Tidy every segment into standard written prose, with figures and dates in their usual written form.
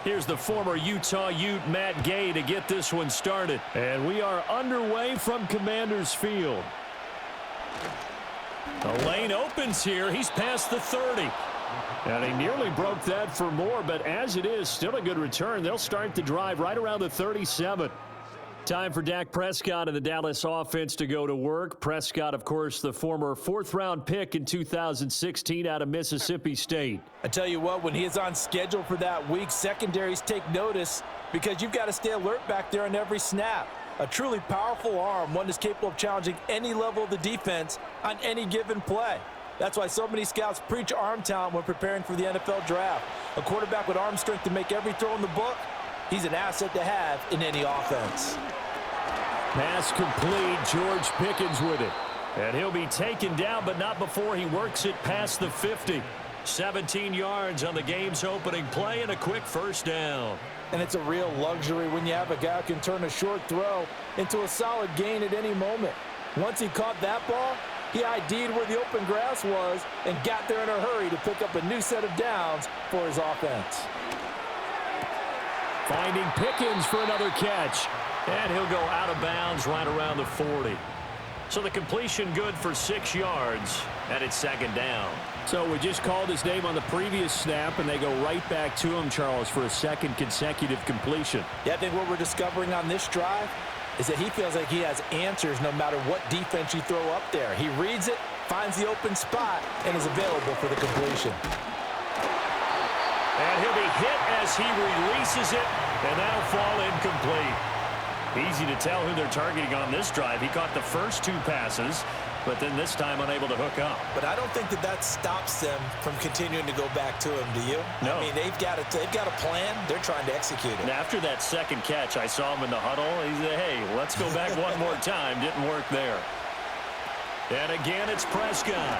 Here's the former Utah Ute, Matt Gay, to get this one started. And we are underway from Commander's Field. The lane opens here. He's past the 30. And he nearly broke that for more, but as it is, still a good return. They'll start the drive right around the 37. Time for Dak Prescott and the Dallas offense to go to work. Prescott, of course, the former fourth-round pick in 2016 out of Mississippi State. I tell you what, when he is on schedule for that week, secondaries take notice because you've got to stay alert back there on every snap. A truly powerful arm, one that's capable of challenging any level of the defense on any given play. That's why so many scouts preach arm talent when preparing for the NFL draft. A quarterback with arm strength to make every throw in the book, he's an asset to have in any offense. Pass complete, George Pickens with it. And he'll be taken down, but not before he works it past the 50. 17 yards on the game's opening play and a quick first down. And it's a real luxury when you have a guy who can turn a short throw into a solid gain at any moment. Once he caught that ball, he ID'd where the open grass was and got there in a hurry to pick up a new set of downs for his offense. Finding Pickens for another catch. And he'll go out of bounds right around the 40. So the completion good for 6 yards, and it's second down. So we just called his name on the previous snap, and they go right back to him, Charles, for a second consecutive completion. Yeah, I think what we're discovering on this drive is that he feels like he has answers no matter what defense you throw up there. He reads it, finds the open spot, and is available for the completion. And he'll be hit as he releases it, and that'll fall incomplete. Easy to tell who they're targeting on this drive. He caught the first 2 passes, but then this time unable to hook up. But I don't think that stops them from continuing to go back to him, do you? No. I mean, they've got a plan. They're trying to execute it. And after that second catch, I saw him in the huddle. He said, hey, let's go back one more time. Didn't work there. And again, it's Prescott.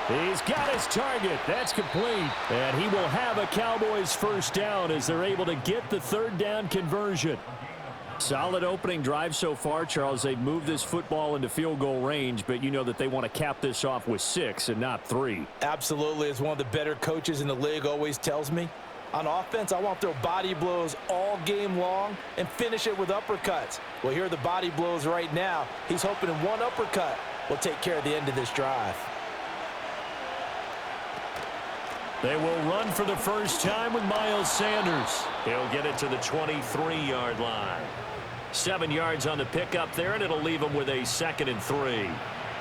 He's got his target. That's complete. And he will have a Cowboys first down as they're able to get the third down conversion. Solid opening drive so far, Charles. They've moved this football into field goal range, but you know that they want to cap this off with 6 and not 3. Absolutely. As one of the better coaches in the league always tells me, on offense, I want to throw body blows all game long and finish it with uppercuts. Well, here are the body blows right now. He's hoping one uppercut will take care of the end of this drive. They will run for the first time with Miles Sanders. He'll get it to the 23-yard line. 7 yards on the pickup there, and it'll leave him with a 2nd and 3. Well,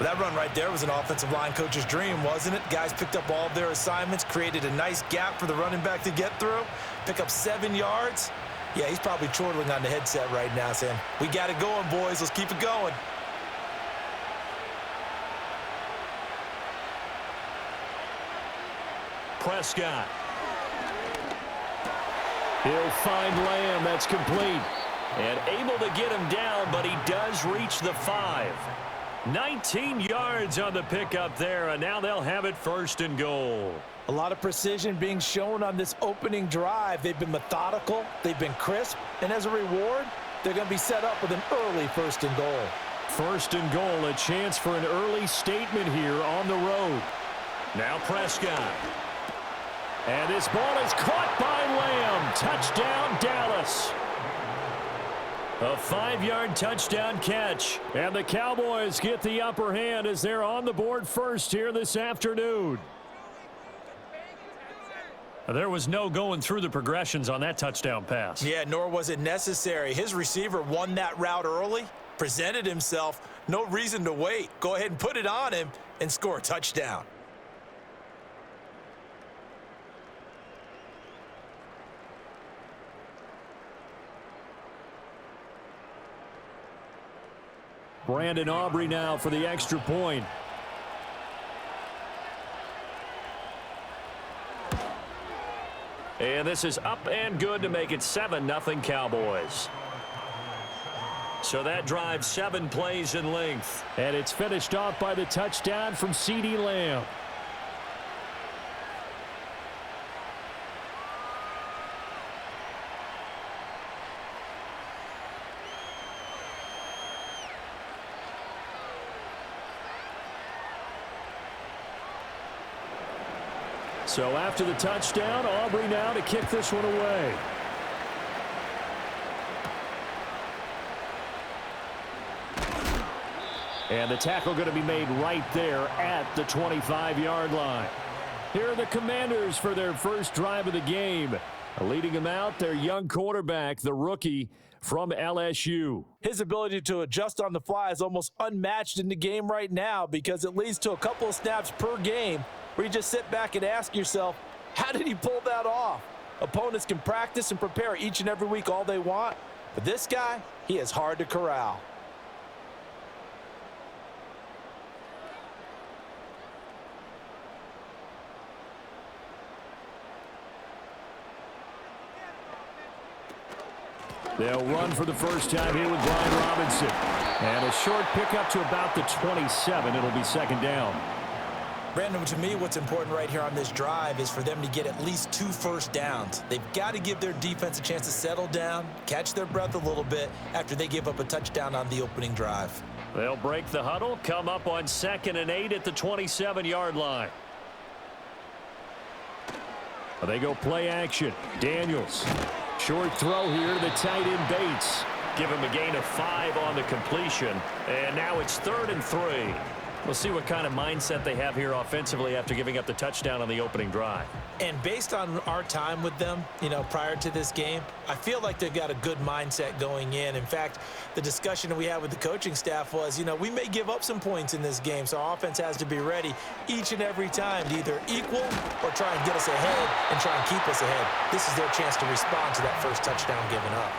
that run right there was an offensive line coach's dream, wasn't it? Guys picked up all of their assignments, created a nice gap for the running back to get through, pick up 7 yards. Yeah, he's probably chortling on the headset right now saying, we got it going, boys. Let's keep it going. Prescott. He'll find Lamb. That's complete. And able to get him down, but he does reach the 5. 19 yards on the pickup there, and now they'll have it 1st and goal. A lot of precision being shown on this opening drive. They've been methodical, they've been crisp, and as a reward, they're going to be set up with an early 1st and goal. 1st and goal, a chance for an early statement here on the road. Now Prescott. And this ball is caught by Lamb. Touchdown, Dallas. A 5-yard touchdown catch. And the Cowboys get the upper hand as they're on the board first here this afternoon. There was no going through the progressions on that touchdown pass. Yeah, nor was it necessary. His receiver won that route early, presented himself. No reason to wait. Go ahead and put it on him and score a touchdown. Brandon Aubrey now for the extra point. And this is up and good to make it 7-0 Cowboys. So that drive 7 plays in length. And it's finished off by the touchdown from CeeDee Lamb. So after the touchdown, Aubrey now to kick this one away. And the tackle going to be made right there at the 25-yard line. Here are the Commanders for their first drive of the game. Leading them out, their young quarterback, the rookie from LSU. His ability to adjust on the fly is almost unmatched in the game right now because it leads to a couple of snaps per game where you just sit back and ask yourself, how did he pull that off? Opponents can practice and prepare each and every week all they want, but this guy, he is hard to corral. They'll run for the first time here with Brian Robinson. And a short pickup to about the 27. It'll be second down. Brandon, to me, what's important right here on this drive is for them to get at least 2 first downs. They've got to give their defense a chance to settle down, catch their breath a little bit after they give up a touchdown on the opening drive. They'll break the huddle, come up on 2nd and 8 at the 27-yard line. They go play action. Daniels. Short throw here to the tight end Bates. Give him a gain of 5 on the completion. And now it's 3rd and 3. We'll see what kind of mindset they have here offensively after giving up the touchdown on the opening drive. And based on our time with them, prior to this game, I feel like they've got a good mindset going in. In fact, the discussion that we had with the coaching staff was, we may give up some points in this game, so our offense has to be ready each and every time to either equal or try and get us ahead and try and keep us ahead. This is their chance to respond to that first touchdown given up.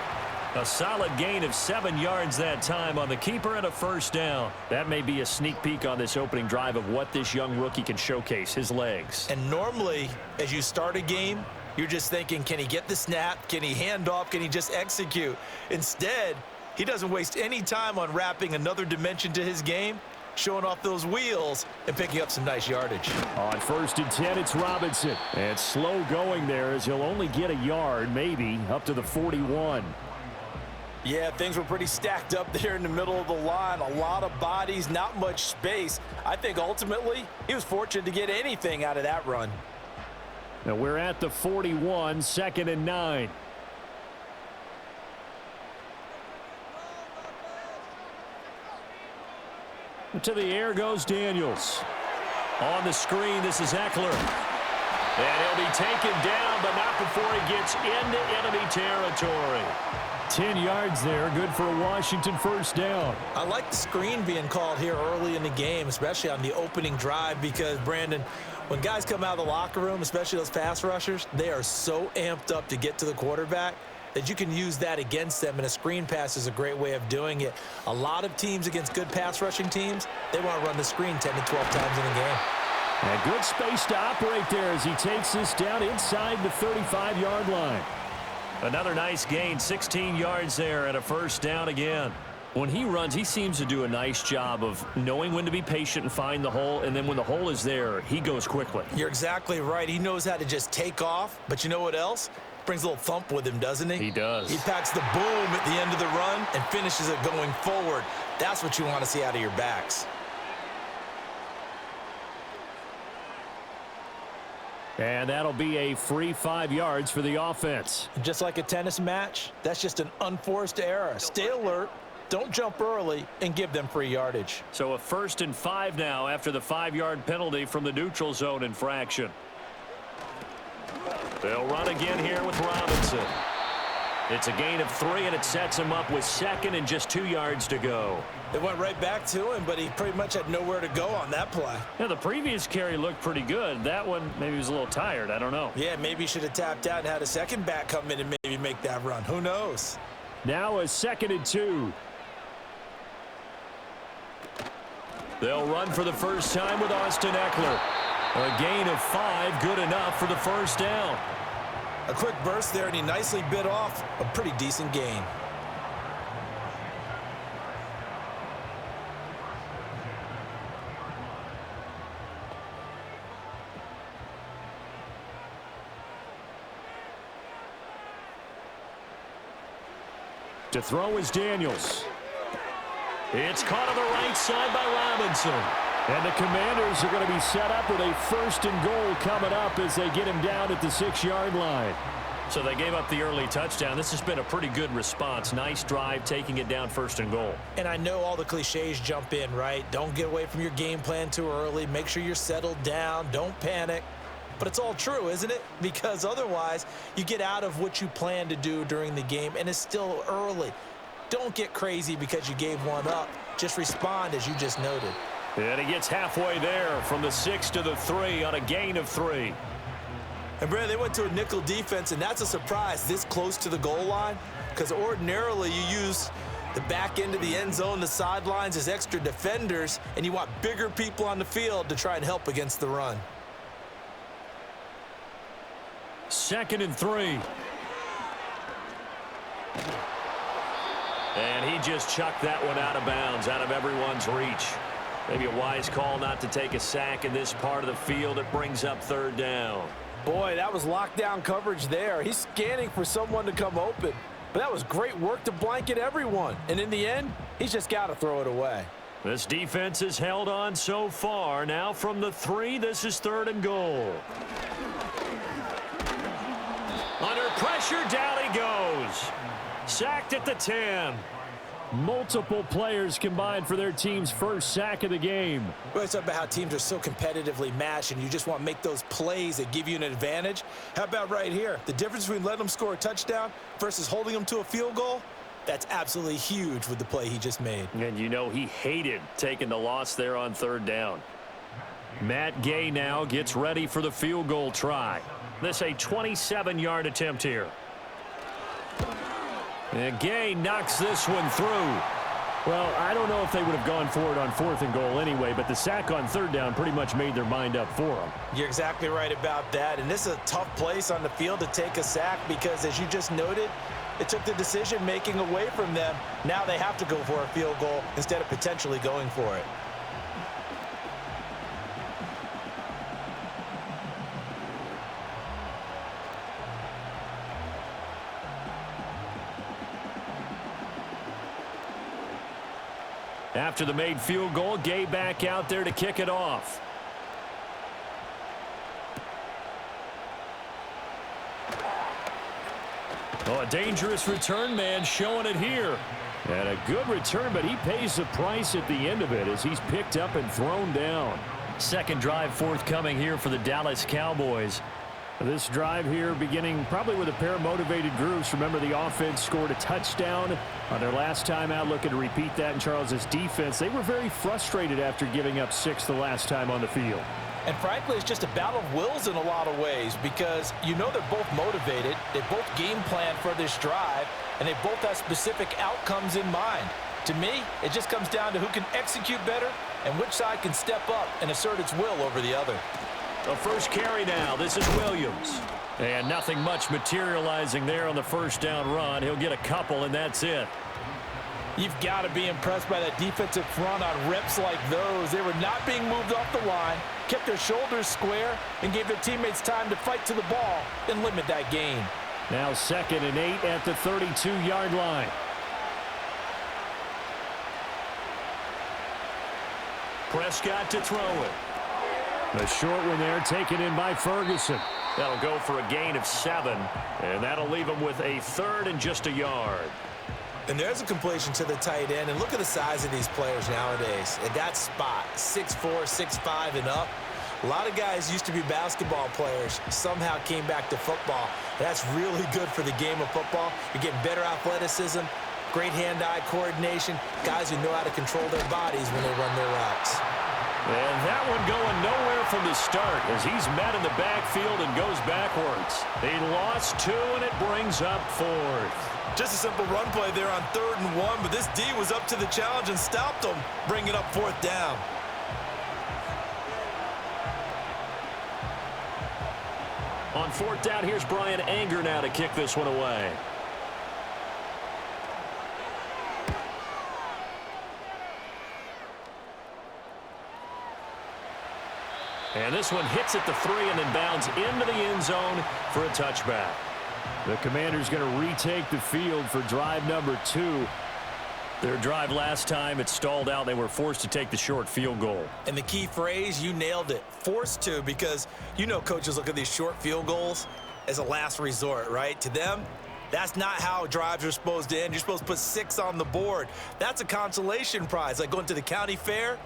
A solid gain of 7 yards that time on the keeper and a first down. That may be a sneak peek on this opening drive of what this young rookie can showcase, his legs. And normally, as you start a game, you're just thinking, can he get the snap? Can he hand off? Can he just execute? Instead, he doesn't waste any time on wrapping another dimension to his game, showing off those wheels and picking up some nice yardage. On 1st and 10, it's Robinson. And slow going there as he'll only get a yard, maybe, up to the 41. Yeah, things were pretty stacked up there in the middle of the line. A lot of bodies, not much space. I think ultimately he was fortunate to get anything out of that run. Now we're at the 41, 2nd and 9. To the air goes Daniels. On the screen, this is Eckler. And he'll be taken down, but not before he gets into enemy territory. 10 yards there, good for a Washington first down. I like the screen being called here early in the game, especially on the opening drive, because, Brandon, when guys come out of the locker room, especially those pass rushers, they are so amped up to get to the quarterback that you can use that against them, and a screen pass is a great way of doing it. A lot of teams against good pass rushing teams, they want to run the screen 10 to 12 times in a game. And good space to operate there as he takes this down inside the 35-yard line. Another nice gain, 16 yards there and a first down again. When he runs, he seems to do a nice job of knowing when to be patient and find the hole, and then when the hole is there, he goes quickly. You're exactly right. He knows how to just take off, but you know what else? Brings a little thump with him, doesn't he? He does. He packs the boom at the end of the run and finishes it going forward. That's what you want to see out of your backs. And that'll be a free 5 yards for the offense. Just like a tennis match, that's just an unforced error. Stay alert, don't jump early, and give them free yardage. So a 1st and 5 now after the 5-yard penalty from the neutral zone infraction. They'll run again here with Robinson. It's a gain of 3, and it sets him up with 2nd and just 2 yards to go. They went right back to him, but he pretty much had nowhere to go on that play. Yeah, the previous carry looked pretty good. That one, maybe he was a little tired. I don't know. Yeah, maybe he should have tapped out and had a second back come in and maybe make that run. Who knows? Now a 2nd and 2. They'll run for the first time with Austin Eckler. A gain of 5, good enough for the first down. A quick burst there, and he nicely bit off a pretty decent gain. To throw is Daniels. It's caught on the right side by Robinson. And the Commanders are going to be set up with a 1st and goal coming up as they get him down at the 6-yard line. So they gave up the early touchdown. This has been a pretty good response. Nice drive, taking it down 1st and goal. And I know all the cliches jump in, right? Don't get away from your game plan too early. Make sure you're settled down. Don't panic. But it's all true, isn't it? Because otherwise, you get out of what you plan to do during the game, and it's still early. Don't get crazy because you gave one up. Just respond as you just noted. And he gets halfway there from the 6 to the 3 on a gain of 3. And, Brad, they went to a nickel defense, and that's a surprise this close to the goal line because ordinarily you use the back end of the end zone, the sidelines as extra defenders, and you want bigger people on the field to try and help against the run. 2nd and 3. And he just chucked that one out of bounds, out of everyone's reach. Maybe a wise call not to take a sack in this part of the field. It brings up 3rd down. Boy, that was lockdown coverage there. He's scanning for someone to come open. But that was great work to blanket everyone. And in the end, he's just got to throw it away. This defense has held on so far. Now from the 3, this is 3rd and goal. Under pressure, down he goes. Sacked at the 10. Multiple players combined for their team's 1st sack of the game. Well, it's about how teams are so competitively matched, and you just want to make those plays that give you an advantage. How about right here? The difference between letting them score a touchdown versus holding them to a field goal, that's absolutely huge with the play he just made. And you know he hated taking the loss there on 3rd down. Matt Gay now gets ready for the field goal try. This a 27-yard attempt here. And Gay knocks this one through. Well, I don't know if they would have gone for it on 4th and goal anyway, but the sack on 3rd down pretty much made their mind up for them. You're exactly right about that, and this is a tough place on the field to take a sack because, as you just noted, it took the decision-making away from them. Now they have to go for a field goal instead of potentially going for it. After the made field goal, Gay back out there to kick it off. Oh, a dangerous return man showing it here. And a good return, but he pays the price at the end of it as he's picked up and thrown down. 2nd drive forthcoming here for the Dallas Cowboys. This drive here beginning probably with a pair of motivated groups. Remember, the offense scored a touchdown on their last time out, looking to repeat that in Charles's defense. They were very frustrated after giving up 6 the last time on the field. And frankly, it's just a battle of wills in a lot of ways because you know they're both motivated, they both game plan for this drive, and they both have specific outcomes in mind. To me, it just comes down to who can execute better and which side can step up and assert its will over the other. The first carry now. This is Williams. And nothing much materializing there on the 1st down run. He'll get a couple, and that's it. You've got to be impressed by that defensive front on reps like those. They were not being moved off the line, kept their shoulders square, and gave their teammates time to fight to the ball and limit that gain. Now 2nd and 8 at the 32-yard line. Prescott to throw it. The short one there taken in by Ferguson. That'll go for a gain of 7, and that'll leave him with a 3rd and just a yard. And there's a completion to the tight end, and look at the size of these players nowadays. At that spot, 6'4", 6'5", and up. A lot of guys used to be basketball players, somehow came back to football. That's really good for the game of football. You're getting better athleticism, great hand-eye coordination, guys who know how to control their bodies when they run their routes. And that one going nowhere from the start as he's met in the backfield and goes backwards. He lost 2, and it brings up 4th. Just a simple run play there on 3rd and 1, but this D was up to the challenge and stopped him, bringing up 4th down. On 4th down, here's Brian Anger now to kick this one away. And this one hits at the 3 and then bounds into the end zone for a touchback. The Commanders going to retake the field for drive number 2. Their drive last time, it stalled out. They were forced to take the short field goal. And the key phrase, you nailed it, forced to, because you know coaches look at these short field goals as a last resort, right? To them, that's not how drives are supposed to end. You're supposed to put 6 on the board. That's a consolation prize. Like going to the county fair,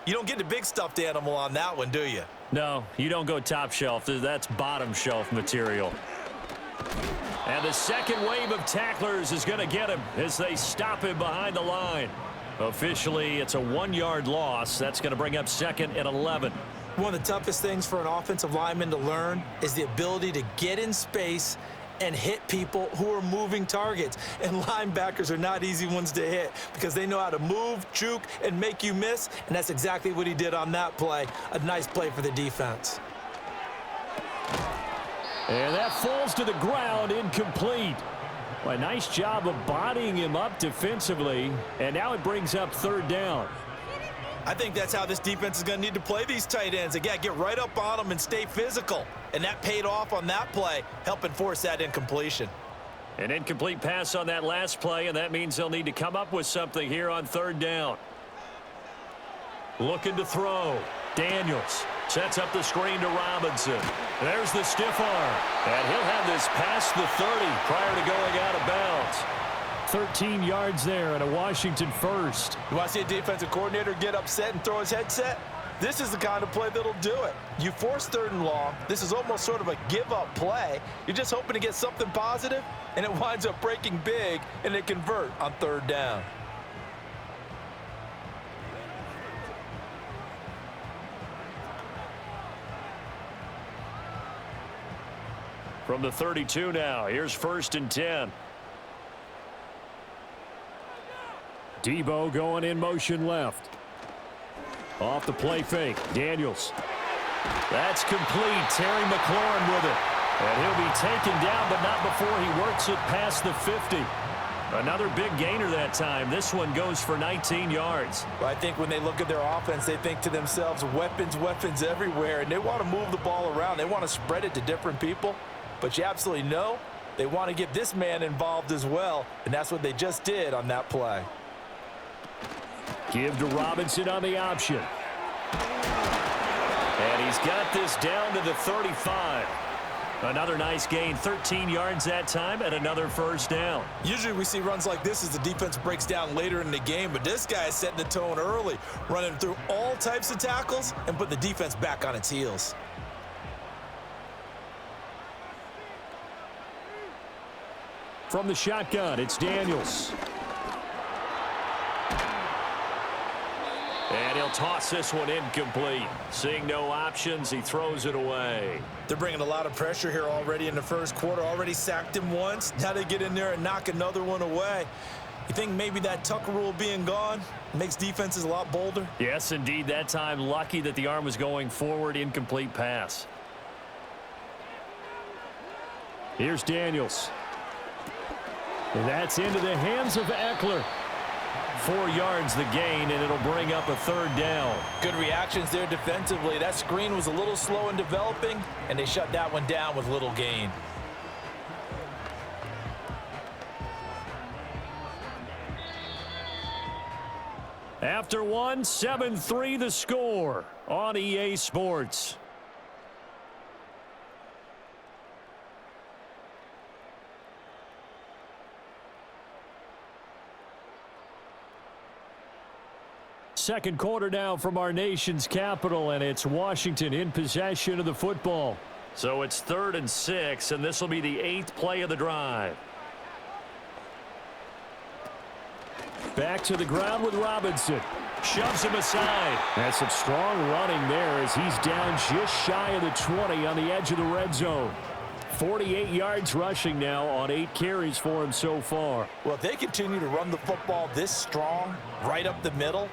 you don't get the big stuffed animal on that one, do you? No, you don't go top shelf. That's bottom shelf material. And the second wave of tacklers is going to get him as they stop him behind the line. Officially, it's a 1-yard loss. That's going to bring up 2nd and 11. One of the toughest things for an offensive lineman to learn is the ability to get in space and hit people who are moving targets. And linebackers are not easy ones to hit because they know how to move, juke, and make you miss. And that's exactly what he did on that play. A nice play for the defense. And that falls to the ground, incomplete. Well, a nice job of bodying him up defensively. And now it brings up 3rd down. I think that's how this defense is going to need to play these tight ends. Again, get right up on them and stay physical. And that paid off on that play, helping force that incompletion. An incomplete pass on that last play, and that means they'll need to come up with something here on 3rd down. Looking to throw. Daniels sets up the screen to Robinson. There's the stiff arm. And he'll have this past the 30 prior to going out of bounds. 13 yards there and a Washington first. You want to see a defensive coordinator get upset and throw his headset? This is the kind of play that'll do it. You force 3rd and long. This is almost sort of a give-up play. You're just hoping to get something positive, and it winds up breaking big, and they convert on 3rd down. From the 32 now, here's 1st and 10. Debo going in motion left. Off the play fake. Daniels. That's complete. Terry McLaurin with it. And he'll be taken down, but not before he works it past the 50. Another big gainer that time. This one goes for 19 yards. Well, I think when they look at their offense, they think to themselves, weapons, weapons everywhere. And they want to move the ball around. They want to spread it to different people. But you absolutely know they want to get this man involved as well. And that's what they just did on that play. Give to Robinson on the option. And he's got this down to the 35. Another nice gain, 13 yards that time, and another 1st down. Usually we see runs like this as the defense breaks down later in the game, but this guy is setting the tone early, running through all types of tackles and put the defense back on its heels. From the shotgun, it's Daniels. And he'll toss this one incomplete. Seeing no options, he throws it away. They're bringing a lot of pressure here already in the 1st quarter. Already sacked him once. Now they get in there and knock another one away. You think maybe that Tucker rule being gone makes defenses a lot bolder? Yes, indeed. That time, lucky that the arm was going forward. Incomplete pass. Here's Daniels. And that's into the hands of Eckler. 4 yards the gain, and it'll bring up a 3rd down. Good reactions there defensively. That screen was a little slow in developing, and they shut that one down with little gain. After one, 7-3 the score on EA Sports. Second quarter now from our nation's capital, and it's Washington in possession of the football. So it's 3rd and 6, and this will be the 8th play of the drive. Back to the ground with Robinson. Shoves him aside. That's some strong running there as he's down just shy of the 20 on the edge of the red zone. 48 yards rushing now on 8 carries for him so far. Well, if they continue to run the football this strong, right up the middle,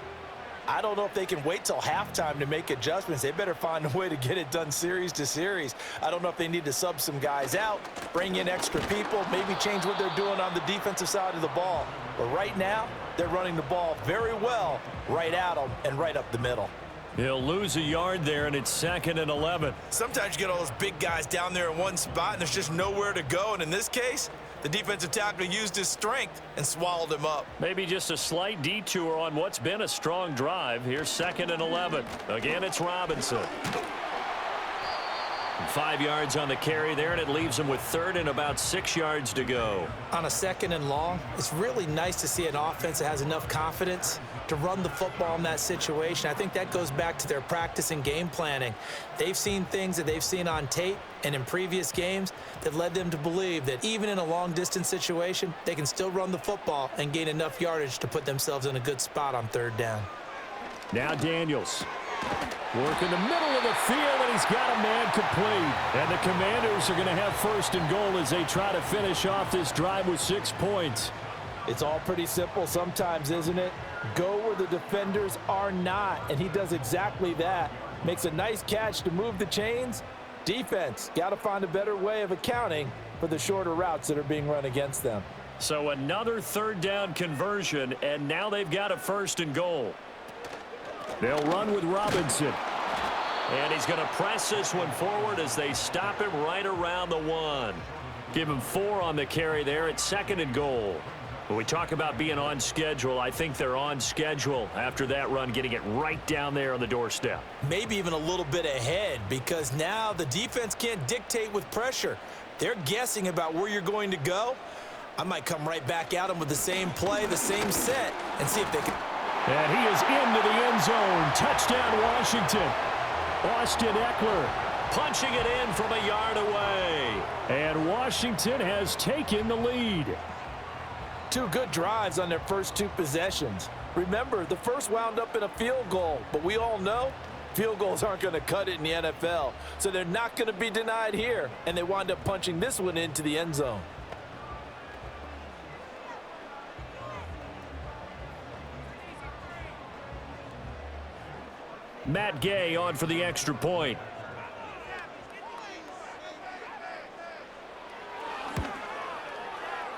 I don't know if they can wait till halftime to make adjustments. They better find a way to get it done series to series. I don't know if they need to sub some guys out, bring in extra people, maybe change what they're doing on the defensive side of the ball. But right now, they're running the ball very well right at them and right up the middle. He'll lose a yard there, and it's 2nd and 11. Sometimes you get all those big guys down there in one spot, and there's just nowhere to go. And in this case, The defensive tackle used his strength and swallowed him up. Maybe just a slight detour on what's been a strong drive. Here's 2nd and 11. Again, it's Robinson. 5 yards on the carry there, and it leaves him with 3rd and about 6 yards to go. On a 2nd and long, it's really nice to see an offense that has enough confidence to run the football in that situation. I think that goes back to their practice and game planning. They've seen things that they've seen on tape and in previous games that led them to believe that even in a long-distance situation, they can still run the football and gain enough yardage to put themselves in a good spot on 3rd down. Now Daniels. Work in the middle of the field, and he's got a man complete. And the Commanders are going to have 1st and goal as they try to finish off this drive with 6 points. It's all pretty simple sometimes, isn't it? Go where the defenders are not, and he does exactly that. Makes a nice catch to move the chains. Defense, got to find a better way of accounting for the shorter routes that are being run against them. So another 3rd down conversion, and now they've got a 1st and goal. They'll run with Robinson. And he's going to press this one forward as they stop him right around the 1. Give him 4 on the carry there at 2nd and goal. When we talk about being on schedule, I think they're on schedule after that run, getting it right down there on the doorstep. Maybe even a little bit ahead, because now the defense can't dictate with pressure. They're guessing about where you're going to go. I might come right back at them with the same play, the same set, and see if they can. And he is into the end zone. Touchdown, Washington. Austin Eckler punching it in from a yard away. And Washington has taken the lead. 2 good drives on their first 2 possessions. Remember, the first wound up in a field goal, but we all know field goals aren't going to cut it in the NFL, so they're not going to be denied here, and they wind up punching this one into the end zone. Matt Gay on for the extra point.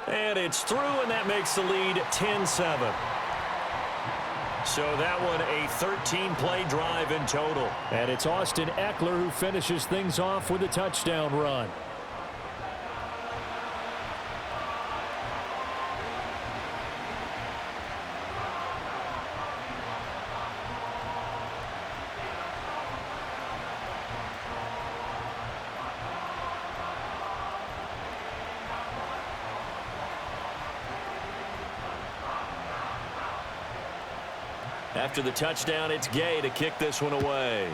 And it's through, and that makes the lead 10-7. So that one a 13-play drive in total. And it's Austin Eckler who finishes things off with a touchdown run. After the touchdown, it's Gay to kick this one away.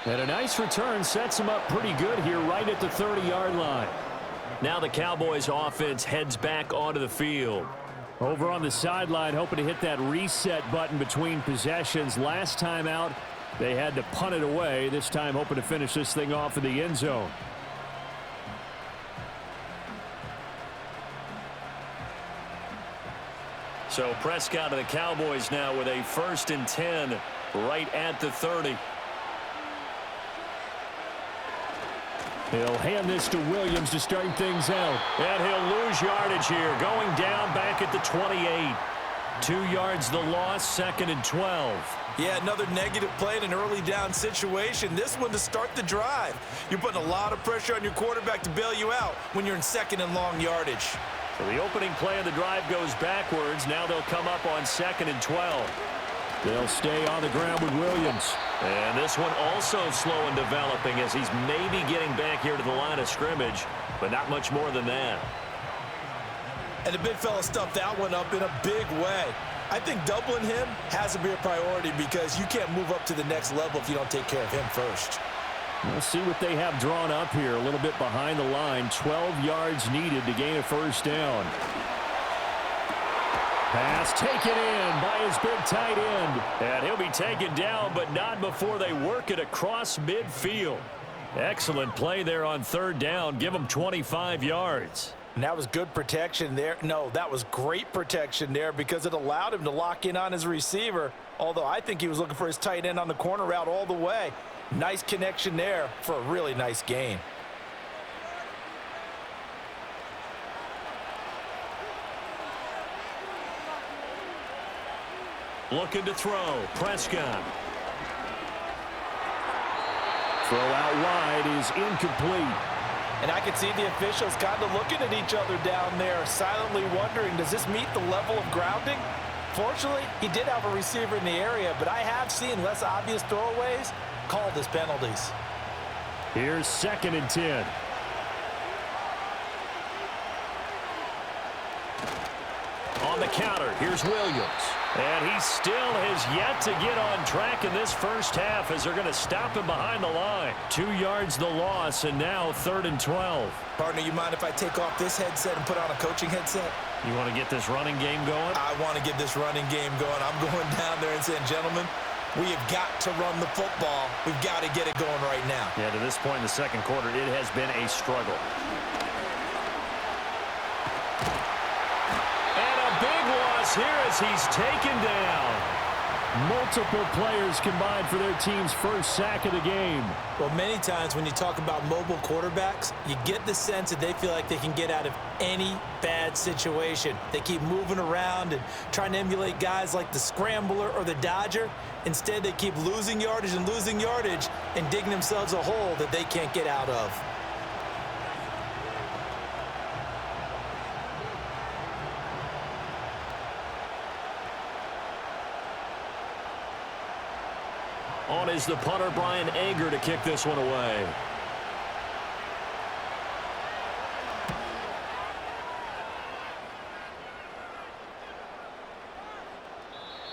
And a nice return sets him up pretty good here right at the 30-yard line. Now the Cowboys offense heads back onto the field. Over on the sideline, hoping to hit that reset button between possessions. Last time out, they had to punt it away. This time hoping to finish this thing off in the end zone. So Prescott of the Cowboys now with a 1st and 10 right at the 30. He'll hand this to Williams to start things out. And he'll lose yardage here, going down back at the 28. 2 yards the loss, 2nd and 12. Yeah, another negative play in an early down situation. This one to start the drive. You're putting a lot of pressure on your quarterback to bail you out when you're in 2nd and long yardage. So the opening play of the drive goes backwards. Now they'll come up on 2nd and 12. They'll stay on the ground with Williams. And this one also slow in developing as he's maybe getting back here to the line of scrimmage, but not much more than that. And the big fella stuffed that one up in a big way. I think doubling him has to be a priority because you can't move up to the next level if you don't take care of him first. We'll see what they have drawn up here. A little bit behind the line. 12 yards needed to gain a 1st down. Pass taken in by his big tight end. And he'll be taken down, but not before they work it across midfield. Excellent play there on 3rd down. Give him 25 yards. And that was good protection there. No, that was great protection there because it allowed him to lock in on his receiver, although I think he was looking for his tight end on the corner route all the way. Nice connection there for a really nice gain. Looking to throw. Prescott. Throw out wide is incomplete. And I can see the officials kind of looking at each other down there, silently wondering, does this meet the level of grounding? Fortunately, he did have a receiver in the area, but I have seen less obvious throwaways called as penalties. Here's 2nd and 10. On the counter, here's Williams. And he still has yet to get on track in this first half as they're going to stop him behind the line. 2 yards the loss, and now 3rd and 12. Partner, you mind if I take off this headset and put on a coaching headset? You want to get this running game going? I want to get this running game going. I'm going down there and saying, gentlemen, we have got to run the football. We've got to get it going right now. Yeah, to this point in the second quarter, it has been a struggle. Here as he's taken down. Multiple players combined for their team's first sack of the game. Well, many times when you talk about mobile quarterbacks, you get the sense that they feel like they can get out of any bad situation. They keep moving around and trying to emulate guys like the Scrambler or the Dodger. Instead, they keep losing yardage and digging themselves a hole that they can't get out of. On is the punter, Brian Ager, to kick this one away.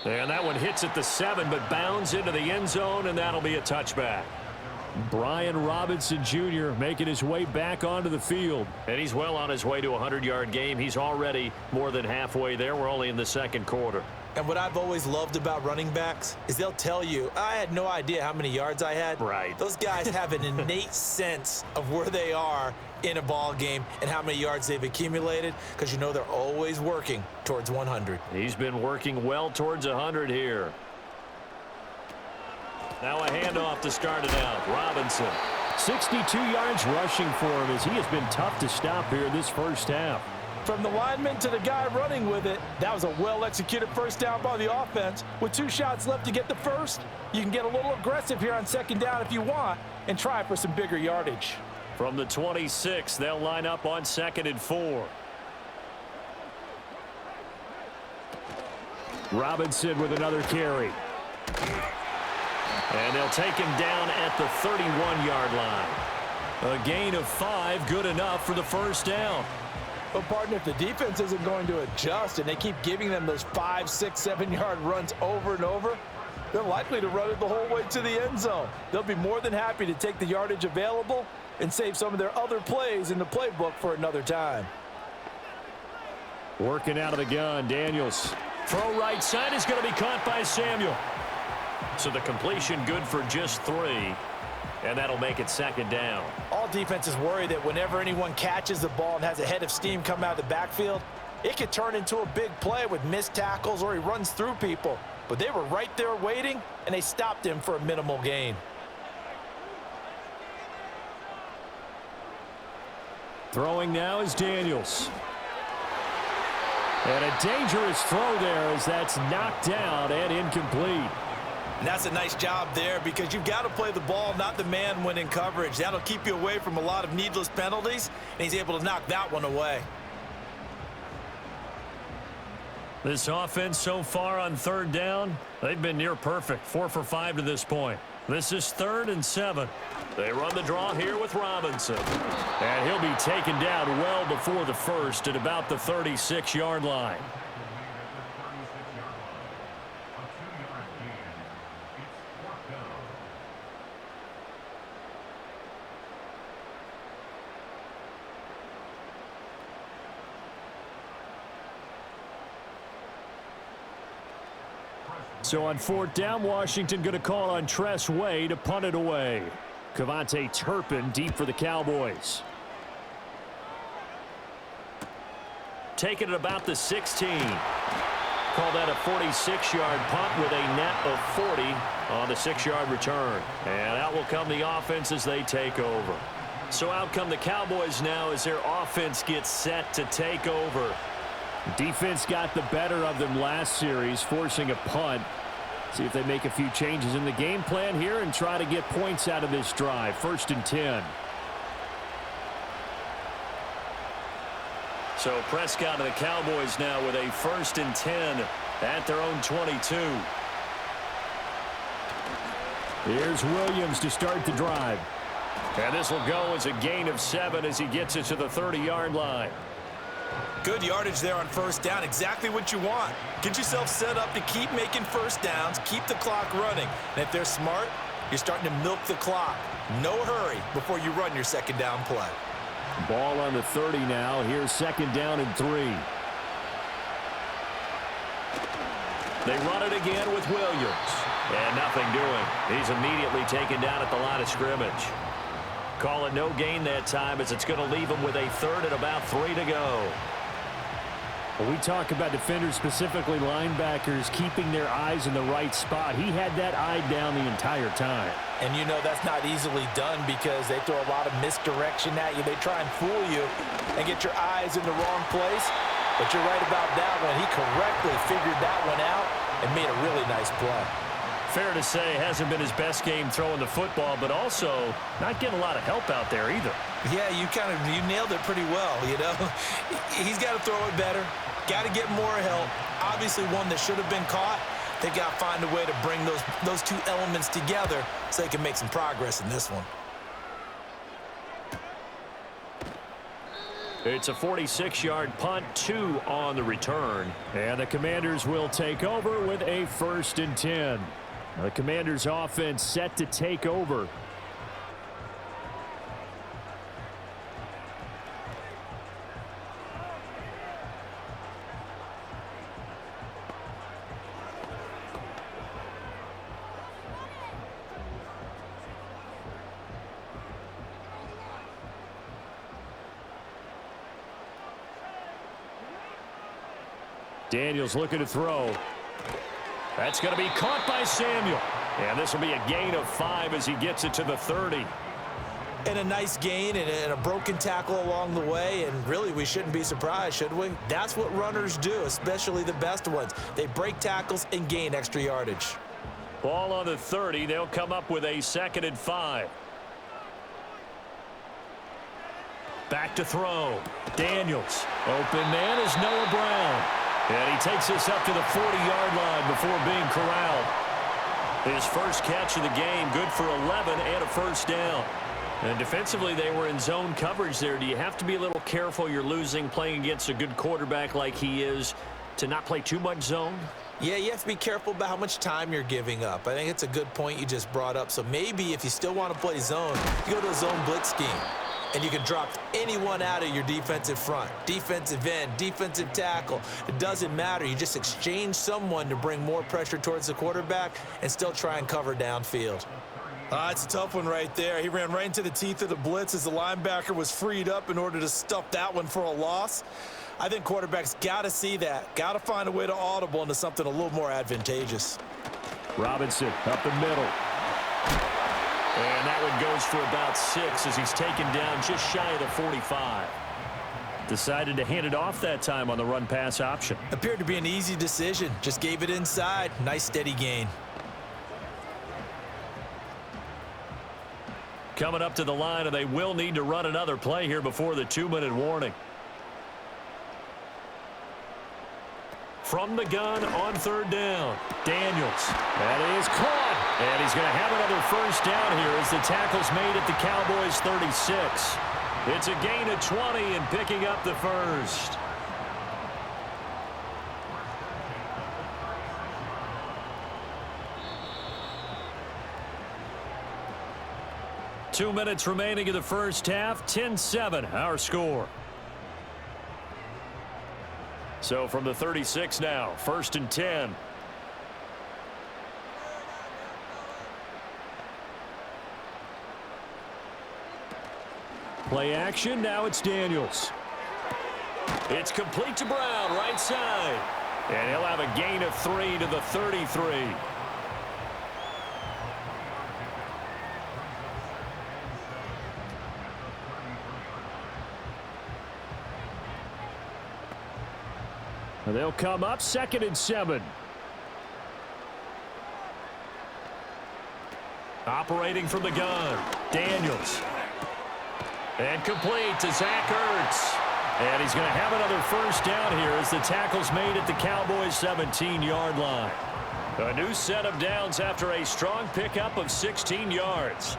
And that one hits at the 7, but bounds into the end zone, and that'll be a touchback. Brian Robinson Jr. making his way back onto the field. And he's well on his way to a 100-yard game. He's already more than halfway there. We're only in the second quarter. And what I've always loved about running backs is they'll tell you, I had no idea how many yards I had. Right. Those guys have an innate sense of where they are in a ball game and how many yards they've accumulated, because you know they're always working towards 100. He's been working well towards 100 here. Now a handoff to start it out. Robinson. 62 yards rushing for him as he has been tough to stop here this first half. From the lineman to the guy running with it, that was a well-executed first down by the offense. With 2 shots left to get the first, you can get a little aggressive here on second down if you want and try for some bigger yardage. From the 26, they'll line up on 2nd and 4. Robinson with another carry. And they'll take him down at the 31-yard line. A gain of 5, good enough for the first down. But, partner, if the defense isn't going to adjust and they keep giving them those 5, 6, 7-yard runs over and over, they're likely to run it the whole way to the end zone. They'll be more than happy to take the yardage available and save some of their other plays in the playbook for another time. Working out of the gun, Daniels. Throw right side is going to be caught by Samuel. So the completion good for just 3. And that'll make it second down. All defenses worry that whenever anyone catches the ball and has a head of steam come out of the backfield, it could turn into a big play with missed tackles or he runs through people. But they were right there waiting, and they stopped him for a minimal gain. Throwing now is Daniels. And a dangerous throw there as that's knocked down and incomplete. And that's a nice job there because you've got to play the ball, not the man when in coverage. That'll keep you away from a lot of needless penalties, and he's able to knock that one away. This offense so far on 3rd down, they've been near perfect. 4 for 5 to this point. This is 3rd and 7. They run the draw here with Robinson. And he'll be taken down well before the first at about the 36-yard line. So on 4th down, Washington going to call on Tress Way to punt it away. Cavante Turpin deep for the Cowboys. Taking it about the 16. Call that a 46-yard punt with a net of 40 on the 6-yard return. And out will come the offense as they take over. So out come the Cowboys now as their offense gets set to take over. Defense got the better of them last series, forcing a punt. See if they make a few changes in the game plan here and try to get points out of this drive. 1st and 10. So Prescott and the Cowboys now with a 1st and 10 at their own 22. Here's Williams to start the drive. And this will go as a gain of 7 as he gets it to the 30-yard line. Good yardage there on 1st down. Exactly what you want. Get yourself set up to keep making 1st downs, keep the clock running. And if they're smart, you're starting to milk the clock. No hurry before you run your 2nd down play. Ball on the 30 now. Here's 2nd down and 3. They run it again with Williams. And nothing doing. He's immediately taken down at the line of scrimmage. Call it no gain that time as it's going to leave him with a 3rd and about 3 to go. When we talk about defenders, specifically linebackers, keeping their eyes in the right spot, he had that eye down the entire time. And you know that's not easily done because they throw a lot of misdirection at you. They try and fool you and get your eyes in the wrong place. But you're right about that one. He correctly figured that one out and made a really nice play. Fair to say, hasn't been his best game throwing the football, but also not getting a lot of help out there either. Yeah, you nailed it pretty well, you know. He's got to throw it better, got to get more help. Obviously one that should have been caught. They've got to find a way to bring those two elements together so they can make some progress in this one. It's a 46-yard punt, 2 on the return. And the Commanders will take over with a 1st and 10. The Commanders' offense set to take over. Daniels looking to throw. That's going to be caught by Samuel. And this will be a gain of 5 as he gets it to the 30. And a nice gain and a broken tackle along the way. And really, we shouldn't be surprised, should we? That's what runners do, especially the best ones. They break tackles and gain extra yardage. Ball on the 30. They'll come up with a 2nd and 5. Back to throw. Daniels. Open man is Noah Brown. And he takes this up to the 40-yard line before being corralled. His first catch of the game, good for 11 and a 1st down. And defensively, they were in zone coverage there. Do you have to be a little careful? You're losing playing against a good quarterback like he is to not play too much zone? Yeah, you have to be careful about how much time you're giving up. I think it's a good point you just brought up. So maybe if you still want to play zone, you go to a zone blitz scheme. And you can drop anyone out of your defensive front. Defensive end, defensive tackle. It doesn't matter. You just exchange someone to bring more pressure towards the quarterback and still try and cover downfield. It's a tough one right there. He ran right into the teeth of the blitz as the linebacker was freed up in order to stuff that one for a loss. I think quarterbacks got to see that. Got to find a way to audible into something a little more advantageous. Robinson up the middle. And that one goes for about 6 as he's taken down just shy of the 45. Decided to hand it off that time on the run-pass option. Appeared to be an easy decision. Just gave it inside. Nice steady gain. Coming up to the line, and they will need to run another play here before the 2-minute warning. From the gun on 3rd down, Daniels. That is caught. And he's going to have another 1st down here as the tackle's made at the Cowboys' 36. It's a gain of 20 and picking up the 1st. Two minutes remaining in the first half. 10-7, our score. So from the 36 now, 1st and 10. Play action, now it's Daniels. It's complete to Brown, right side. And he'll have a gain of 3 to the 33. They'll come up 2nd and 7. Operating from the gun, Daniels. And complete to Zach Ertz. And he's going to have another first down here as the tackle's made at the Cowboys' 17-yard line. A new set of downs after a strong pickup of 16 yards.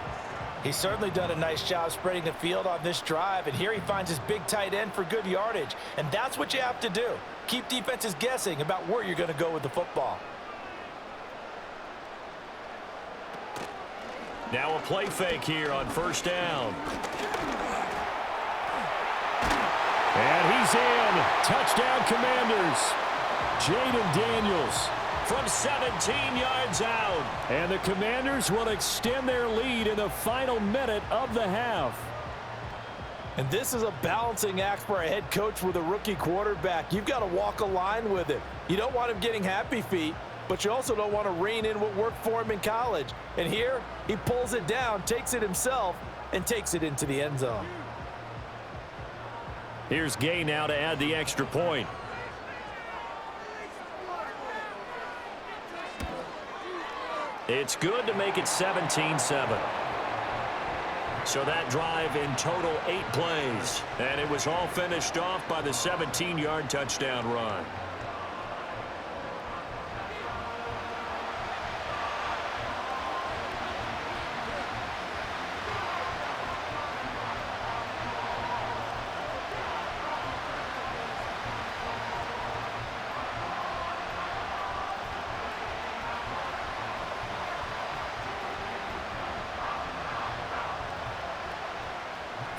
He's certainly done a nice job spreading the field on this drive, and here he finds his big tight end for good yardage. And that's what you have to do. Keep defenses guessing about where you're going to go with the football. Now a play fake here on first down. And he's in. Touchdown, Commanders. Jaden Daniels from 17 yards out. And the Commanders will extend their lead in the final minute of the half. And this is a balancing act for a head coach with a rookie quarterback. You've got to walk a line with it. You don't want him getting happy feet, but you also don't want to rein in what worked for him in college. And here, he pulls it down, takes it himself, and takes it into the end zone. Here's Gay now to add the extra point. It's good to make it 17-7. So that drive in total 8 plays. And it was all finished off by the 17-yard touchdown run.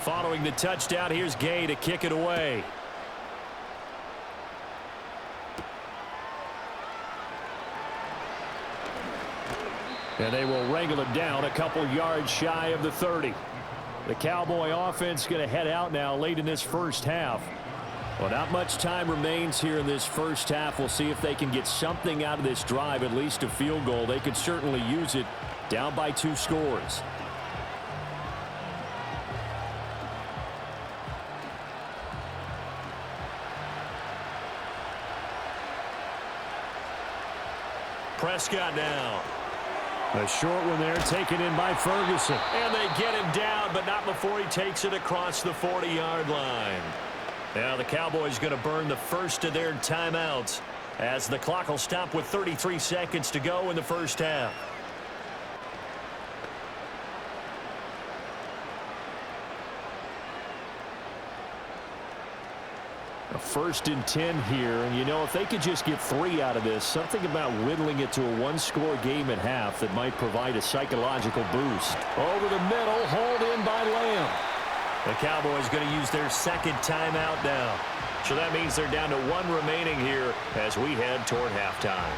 Following the touchdown, here's Gay to kick it away. And they will wrangle it down a couple yards shy of the 30. The Cowboy offense going to head out now late in this first half. Well, not much time remains here in this first half. We'll see if they can get something out of this drive, at least a field goal. They could certainly use it down by 2 scores. Prescott now. A short one there taken in by Ferguson. And they get him down, but not before he takes it across the 40-yard line. Now the Cowboys going to burn the first of their timeouts as the clock will stop with 33 seconds to go in the first half. A 1st and 10 here, and you know, if they could just get 3 out of this, something about whittling it to a 1-score game at half that might provide a psychological boost. Over the middle, hauled in by Lamb. The Cowboys going to use their 2nd timeout now. So that means they're down to 1 remaining here as we head toward halftime.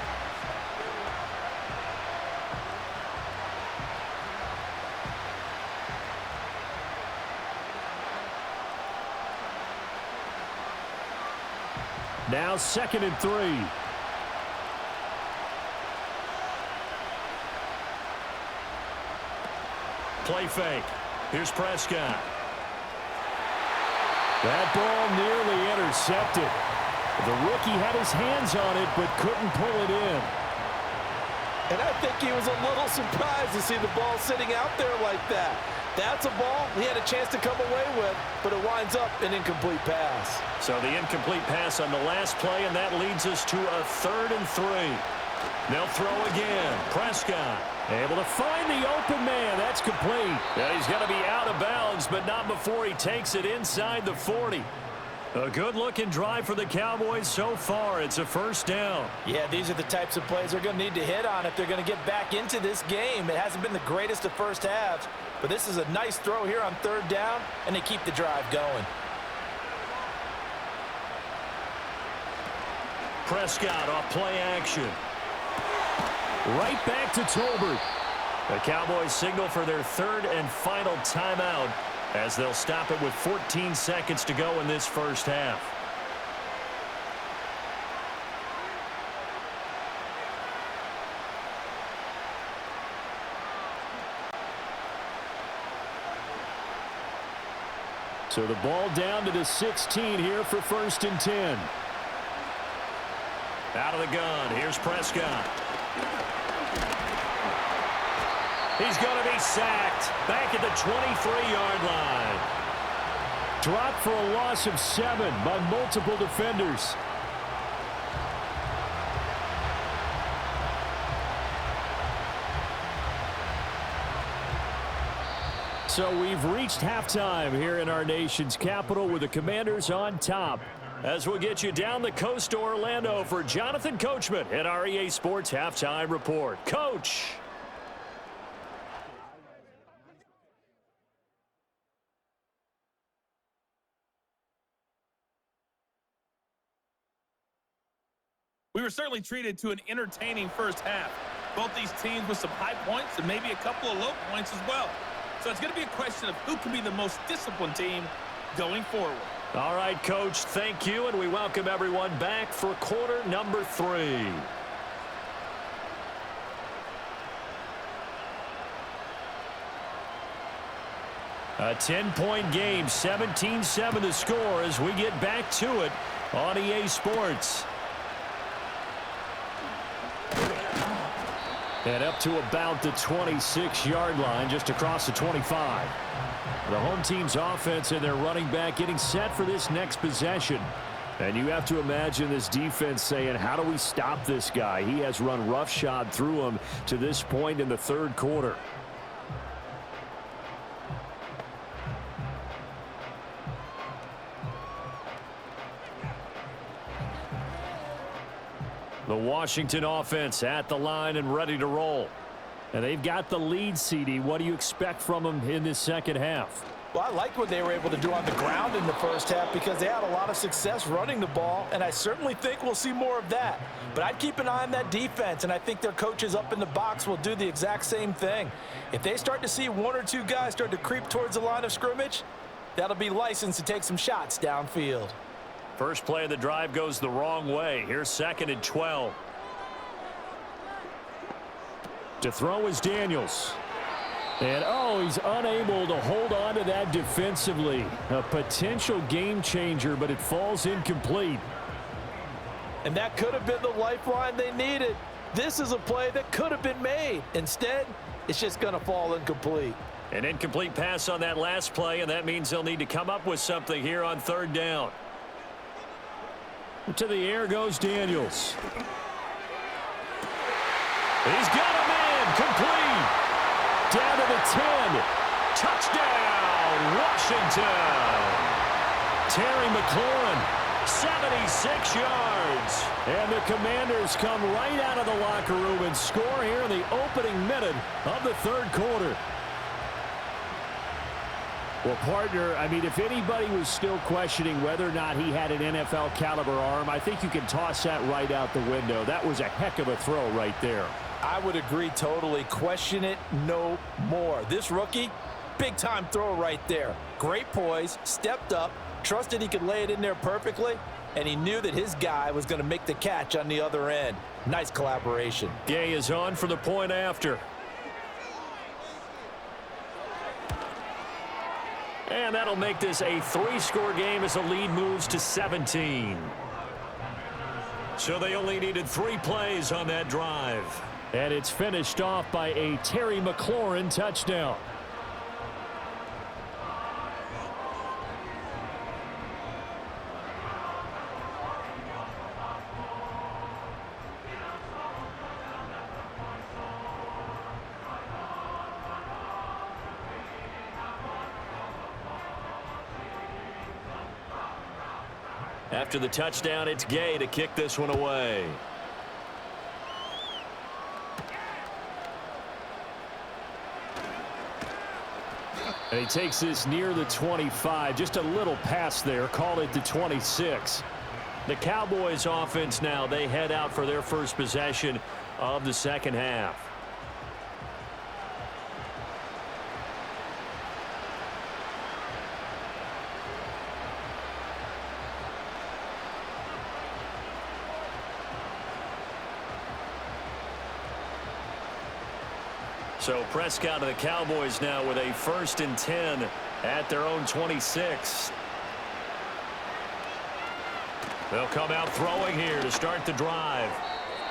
Now 2nd and 3. Play fake. Here's Prescott. That ball nearly intercepted. The rookie had his hands on it but couldn't pull it in. And I think he was a little surprised to see the ball sitting out there like that. That's a ball he had a chance to come away with, but it winds up an incomplete pass. So the incomplete pass on the last play, and that leads us to a 3rd and 3. They'll throw again. Prescott able to find the open man. That's complete. And he's going to be out of bounds, but not before he takes it inside the 40. A good-looking drive for the Cowboys so far. It's a first down. Yeah, these are the types of plays they're going to need to hit on if they're going to get back into this game. It hasn't been the greatest of first halves, but this is a nice throw here on 3rd down, and they keep the drive going. Prescott off play action. Right back to Tolbert. The Cowboys signal for their 3rd and final timeout as they'll stop it with 14 seconds to go in this first half. So the ball down to the 16 here for 1st and 10. Out of the gun, here's Prescott. He's going to be sacked back at the 23-yard line. Dropped for a loss of 7 by multiple defenders. So we've reached halftime here in our nation's capital with the Commanders on top. As we'll get you down the coast to Orlando for Jonathan Coachman at our EA Sports Halftime Report. Coach. We were certainly treated to an entertaining first half. Both these teams with some high points and maybe a couple of low points as well. So it's going to be a question of who can be the most disciplined team going forward. All right, Coach, thank you, and we welcome everyone back for quarter number 3. A 10-point game, 17-7 to score as we get back to it on EA Sports. And up to about the 26-yard line, just across the 25. The home team's offense and their running back getting set for this next possession. And you have to imagine this defense saying, how do we stop this guy? He has run roughshod through him to this point in the third quarter. The Washington offense at the line and ready to roll. And they've got the lead, CD. What do you expect from them in this second half? Well, I like what they were able to do on the ground in the first half because they had a lot of success running the ball, and I certainly think we'll see more of that. But I'd keep an eye on that defense, and I think their coaches up in the box will do the exact same thing. If they start to see 1 or 2 guys start to creep towards the line of scrimmage, that'll be licensed to take some shots downfield. First play of the drive goes the wrong way. Here's 2nd and 12. To throw is Daniels. And, he's unable to hold on to that defensively. A potential game changer, but it falls incomplete. And that could have been the lifeline they needed. This is a play that could have been made. Instead, it's just going to fall incomplete. An incomplete pass on that last play, and that means they'll need to come up with something here on 3rd down. To the air goes Daniels. He's got him in. Complete. Down to the 10. Touchdown, Washington. Terry McLaurin. 76 yards. And the Commanders come right out of the locker room and score here in the opening minute of the third quarter. Well, partner, I mean, if anybody was still questioning whether or not he had an NFL caliber arm, I think you can toss that right out the window. That was a heck of a throw right there. I would agree totally. Question it no more. This rookie, big-time throw right there. Great poise, stepped up, trusted he could lay it in there perfectly, and he knew that his guy was going to make the catch on the other end. Nice collaboration. Gay is on for the point after. And that'll make this a 3-score game as the lead moves to 17. So they only needed 3 plays on that drive. And it's finished off by a Terry McLaurin touchdown. After the touchdown, it's Gay to kick this one away. And he takes this near the 25. Just a little pass there. Call it the 26. The Cowboys offense now, they head out for their first possession of the second half. So Prescott of the Cowboys now with a 1st and 10 at their own 26. They'll come out throwing here to start the drive.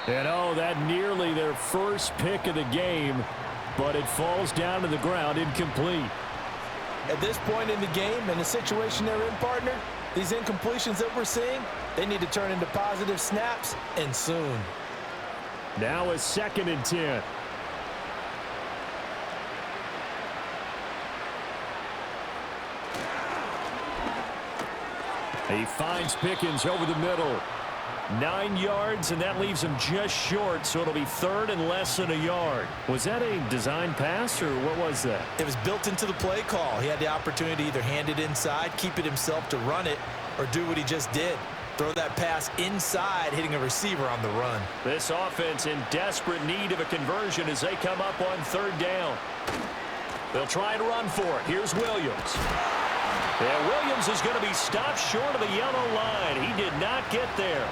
And that nearly their first pick of the game. but it falls down to the ground incomplete. At this point in the game and the situation they're in, partner, these incompletions that we're seeing, they need to turn into positive snaps, and soon. Now a 2nd and 10. He finds Pickens over the middle. 9 yards, and that leaves him just short, so it'll be 3rd and less than a yard. Was that a design pass, or what was that? It was built into the play call. He had the opportunity to either hand it inside, keep it himself to run it, or do what he just did. Throw that pass inside, hitting a receiver on the run. This offense in desperate need of a conversion as they come up on 3rd down. They'll try and run for it. Here's Williams. And Williams is going to be stopped short of the yellow line. He did not get there.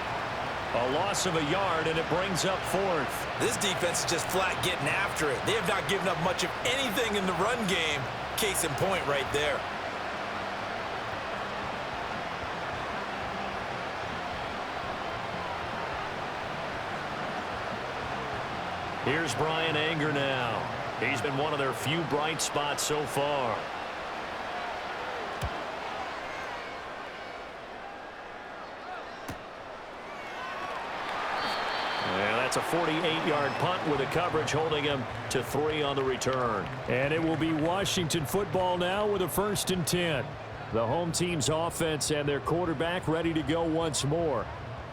A loss of a yard, and it brings up 4th. This defense is just flat getting after it. They have not given up much of anything in the run game. Case in point right there. Here's Brian Anger now. He's been one of their few bright spots so far. Yeah, that's a 48-yard punt with a coverage holding him to 3 on the return. And it will be Washington football now with a 1st and 10. The home team's offense and their quarterback ready to go once more.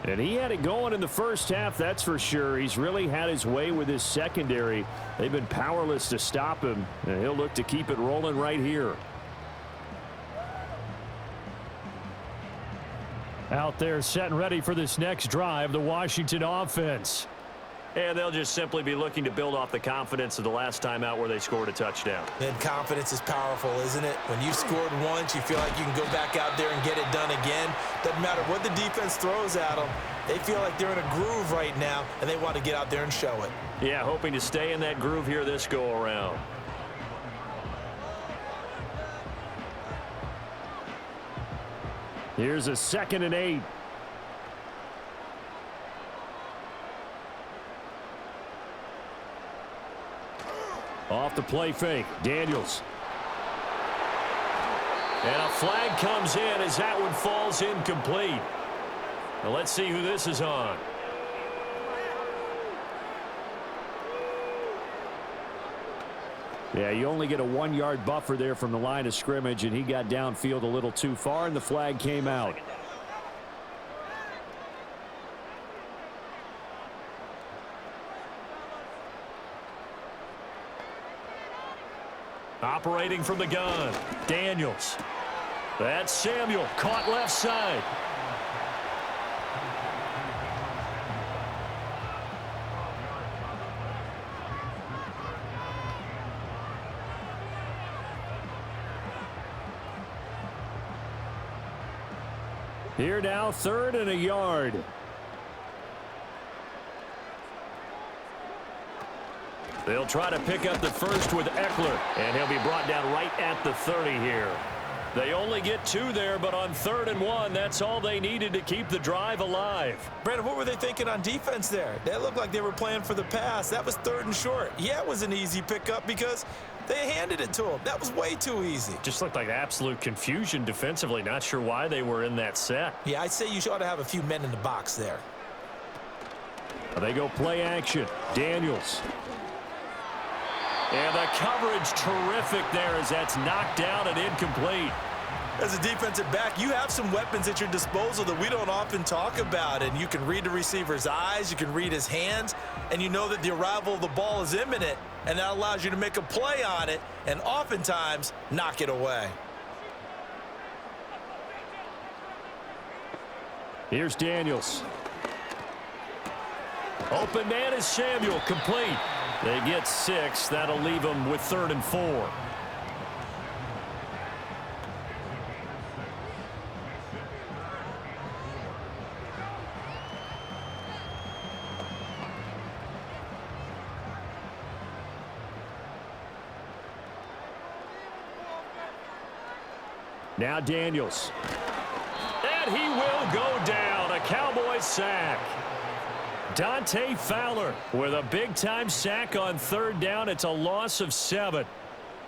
And he had it going in the first half, that's for sure. He's really had his way with his secondary. They've been powerless to stop him, and he'll look to keep it rolling right here. Out there set and ready for this next drive, the Washington offense. And they'll just simply be looking to build off the confidence of the last time out where they scored a touchdown. And confidence is powerful, isn't it? When you scored once, you feel like you can go back out there and get it done again. Doesn't matter what the defense throws at them. They feel like they're in a groove right now, and they want to get out there and show it. Yeah, hoping to stay in that groove here this go-around. Here's a 2nd and 8. Off the play fake, Daniels. And a flag comes in as that one falls incomplete. Now let's see who this is on. Yeah, you only get a 1-yard buffer there from the line of scrimmage, and he got downfield a little too far, and the flag came out. Operating from the gun, Daniels. That's Samuel, caught left side. Here now, 3rd and a yard. They'll try to pick up the first with Eckler, and he'll be brought down right at the 30 here. They only get 2 there, but on 3rd and 1, that's all they needed to keep the drive alive. Brandon, what were they thinking on defense there? They looked like they were playing for the pass. That was 3rd and short. Yeah, it was an easy pickup because they handed it to him. That was way too easy. Just looked like absolute confusion defensively. Not sure why they were in that set. Yeah, I'd say you ought to have a few men in the box there. They go play action. Daniels. And the coverage terrific there as that's knocked down and incomplete. As a defensive back, you have some weapons at your disposal that we don't often talk about. And you can read the receiver's eyes, you can read his hands, and you know that the arrival of the ball is imminent, and that allows you to make a play on it and oftentimes knock it away. Here's Daniels. Open man is Samuel, complete. They get 6. That'll leave them with 3rd and 4. Now Daniels. And he will go down. A Cowboys sack. Dante Fowler with a big-time sack on third down. It's a loss of 7.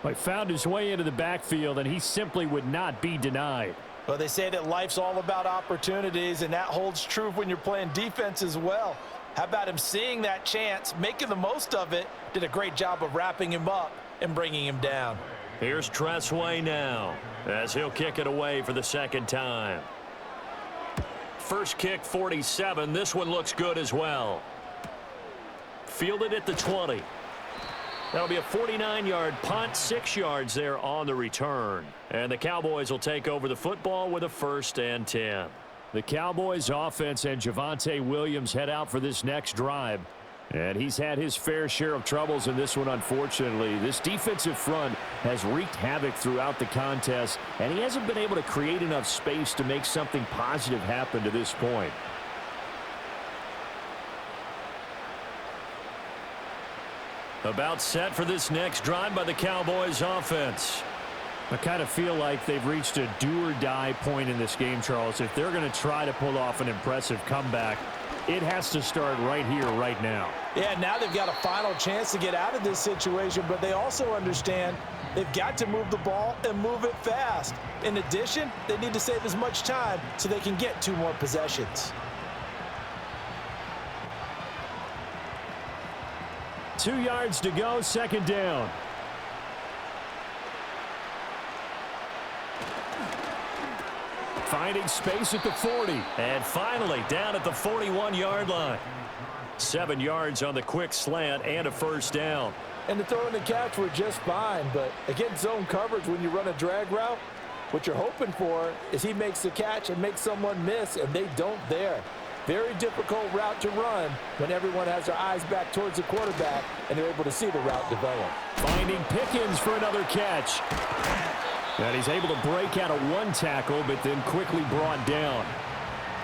He found his way into the backfield, and he simply would not be denied. Well, they say that life's all about opportunities, and that holds true when you're playing defense as well. How about him seeing that chance, making the most of it, did a great job of wrapping him up and bringing him down. Here's Tressway now as he'll kick it away for the second time. First kick, 47. This one looks good as well. Fielded at the 20. That'll be a 49-yard punt, 6 yards there on the return. And the Cowboys will take over the football with a 1st and 10. The Cowboys offense and Javonte Williams head out for this next drive. And he's had his fair share of troubles in this one, unfortunately. This defensive front has wreaked havoc throughout the contest, and he hasn't been able to create enough space to make something positive happen to this point. About set for this next drive by the Cowboys offense. I kind of feel like they've reached a do-or-die point in this game, Charles. If they're going to try to pull off an impressive comeback, it has to start right here, right now. Yeah, now they've got a final chance to get out of this situation, but they also understand they've got to move the ball and move it fast. In addition, they need to save as much time so they can get 2 more possessions. 2 yards to go, second down. Finding space at the 40. And finally down at the 41-yard line. 7 yards on the quick slant and a 1st down. And the throw and the catch were just fine, but against zone coverage when you run a drag route, what you're hoping for is he makes the catch and makes someone miss, and they don't there. Very difficult route to run when everyone has their eyes back towards the quarterback and they're able to see the route develop. Finding Pickens for another catch. And he's able to break out of 1 tackle, but then quickly brought down.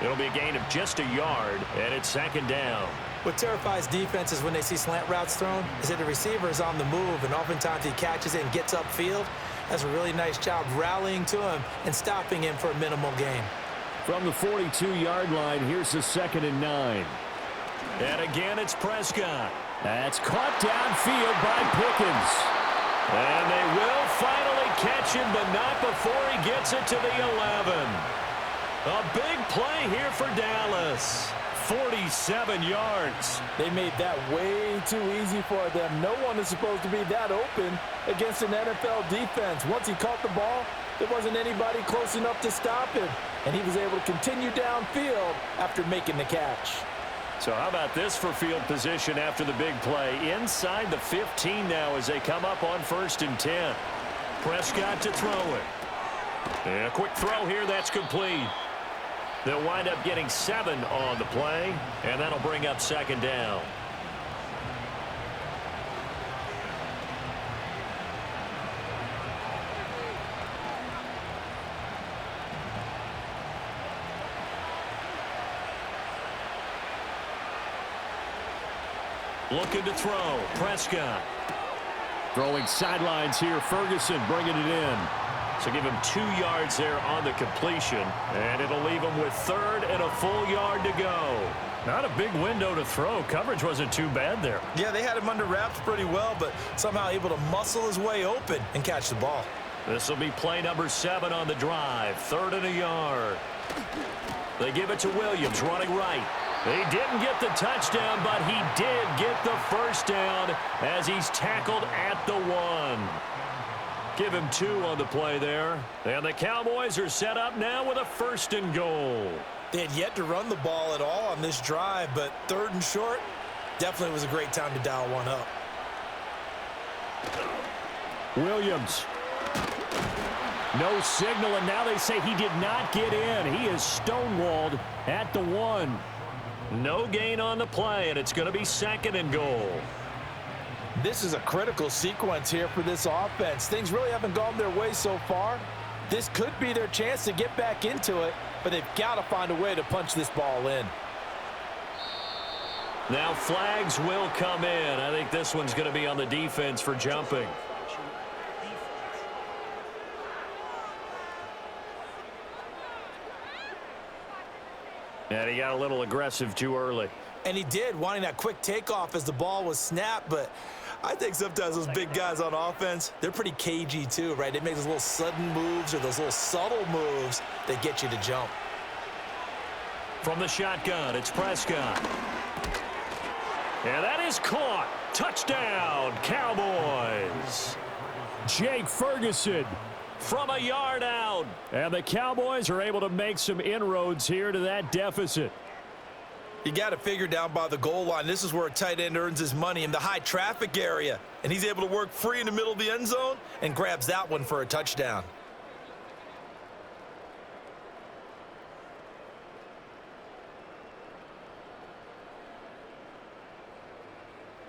It'll be a gain of just a yard, and it's 2nd down. What terrifies defenses when they see slant routes thrown is that the receiver is on the move, and oftentimes he catches it and gets upfield. Does a really nice job rallying to him and stopping him for a minimal gain. From the 42-yard line, here's the 2nd and 9. And again, it's Prescott. That's caught downfield by Pickens. And they will finally catch him, but not before he gets it to the 11. A big play here for Dallas. 47 yards. They made that way too easy for them. No one is supposed to be that open against an NFL defense. Once he caught the ball, there wasn't anybody close enough to stop him, and he was able to continue downfield after making the catch. So how about this for field position after the big play? Inside the 15 now as they come up on 1st and 10. Prescott to throw it. And a quick throw here, that's complete. They'll wind up getting 7 on the play, and that'll bring up 2nd down. Looking to throw. Prescott. Throwing sidelines here. Ferguson bringing it in. So give him 2 yards there on the completion. And it'll leave him with 3rd and a full yard to go. Not a big window to throw. Coverage wasn't too bad there. Yeah, they had him under wraps pretty well, but somehow able to muscle his way open and catch the ball. This will be play number 7 on the drive. 3rd and a yard. They give it to Williams running right. He didn't get the touchdown, but he did get the 1st down as he's tackled at the 1. Give him 2 on the play there. And the Cowboys are set up now with a 1st and goal. They had yet to run the ball at all on this drive, but 3rd and short definitely was a great time to dial one up. Williams. No signal, and now they say he did not get in. He is stonewalled at the 1. No gain on the play, and it's going to be 2nd and goal. This is a critical sequence here for this offense. Things really haven't gone their way so far. This could be their chance to get back into it, but they've got to find a way to punch this ball in. Now flags will come in. I think this one's going to be on the defense for jumping. And he got a little aggressive too early. And he did, wanting that quick takeoff as the ball was snapped, but I think sometimes those big guys on offense, they're pretty cagey too, right? They make those little sudden moves or those little subtle moves that get you to jump. From the shotgun, it's Prescott. And that is caught. Touchdown, Cowboys. Jake Ferguson from a yard out. And the Cowboys are able to make some inroads here to that deficit. You got to figure down by the goal line. This is where a tight end earns his money, in the high traffic area. And he's able to work free in the middle of the end zone and grabs that one for a touchdown.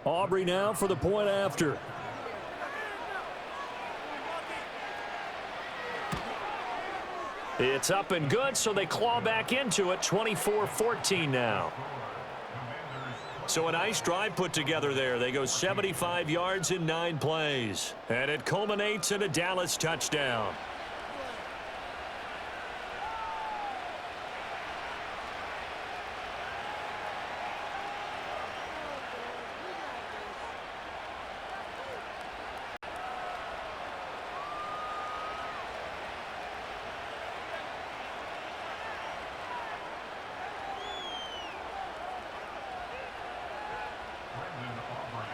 Aubrey now for the point after. It's up and good, so they claw back into it. 24-14 now. So a nice drive put together there. They go 75 yards in 9 plays. And it culminates in a Dallas touchdown.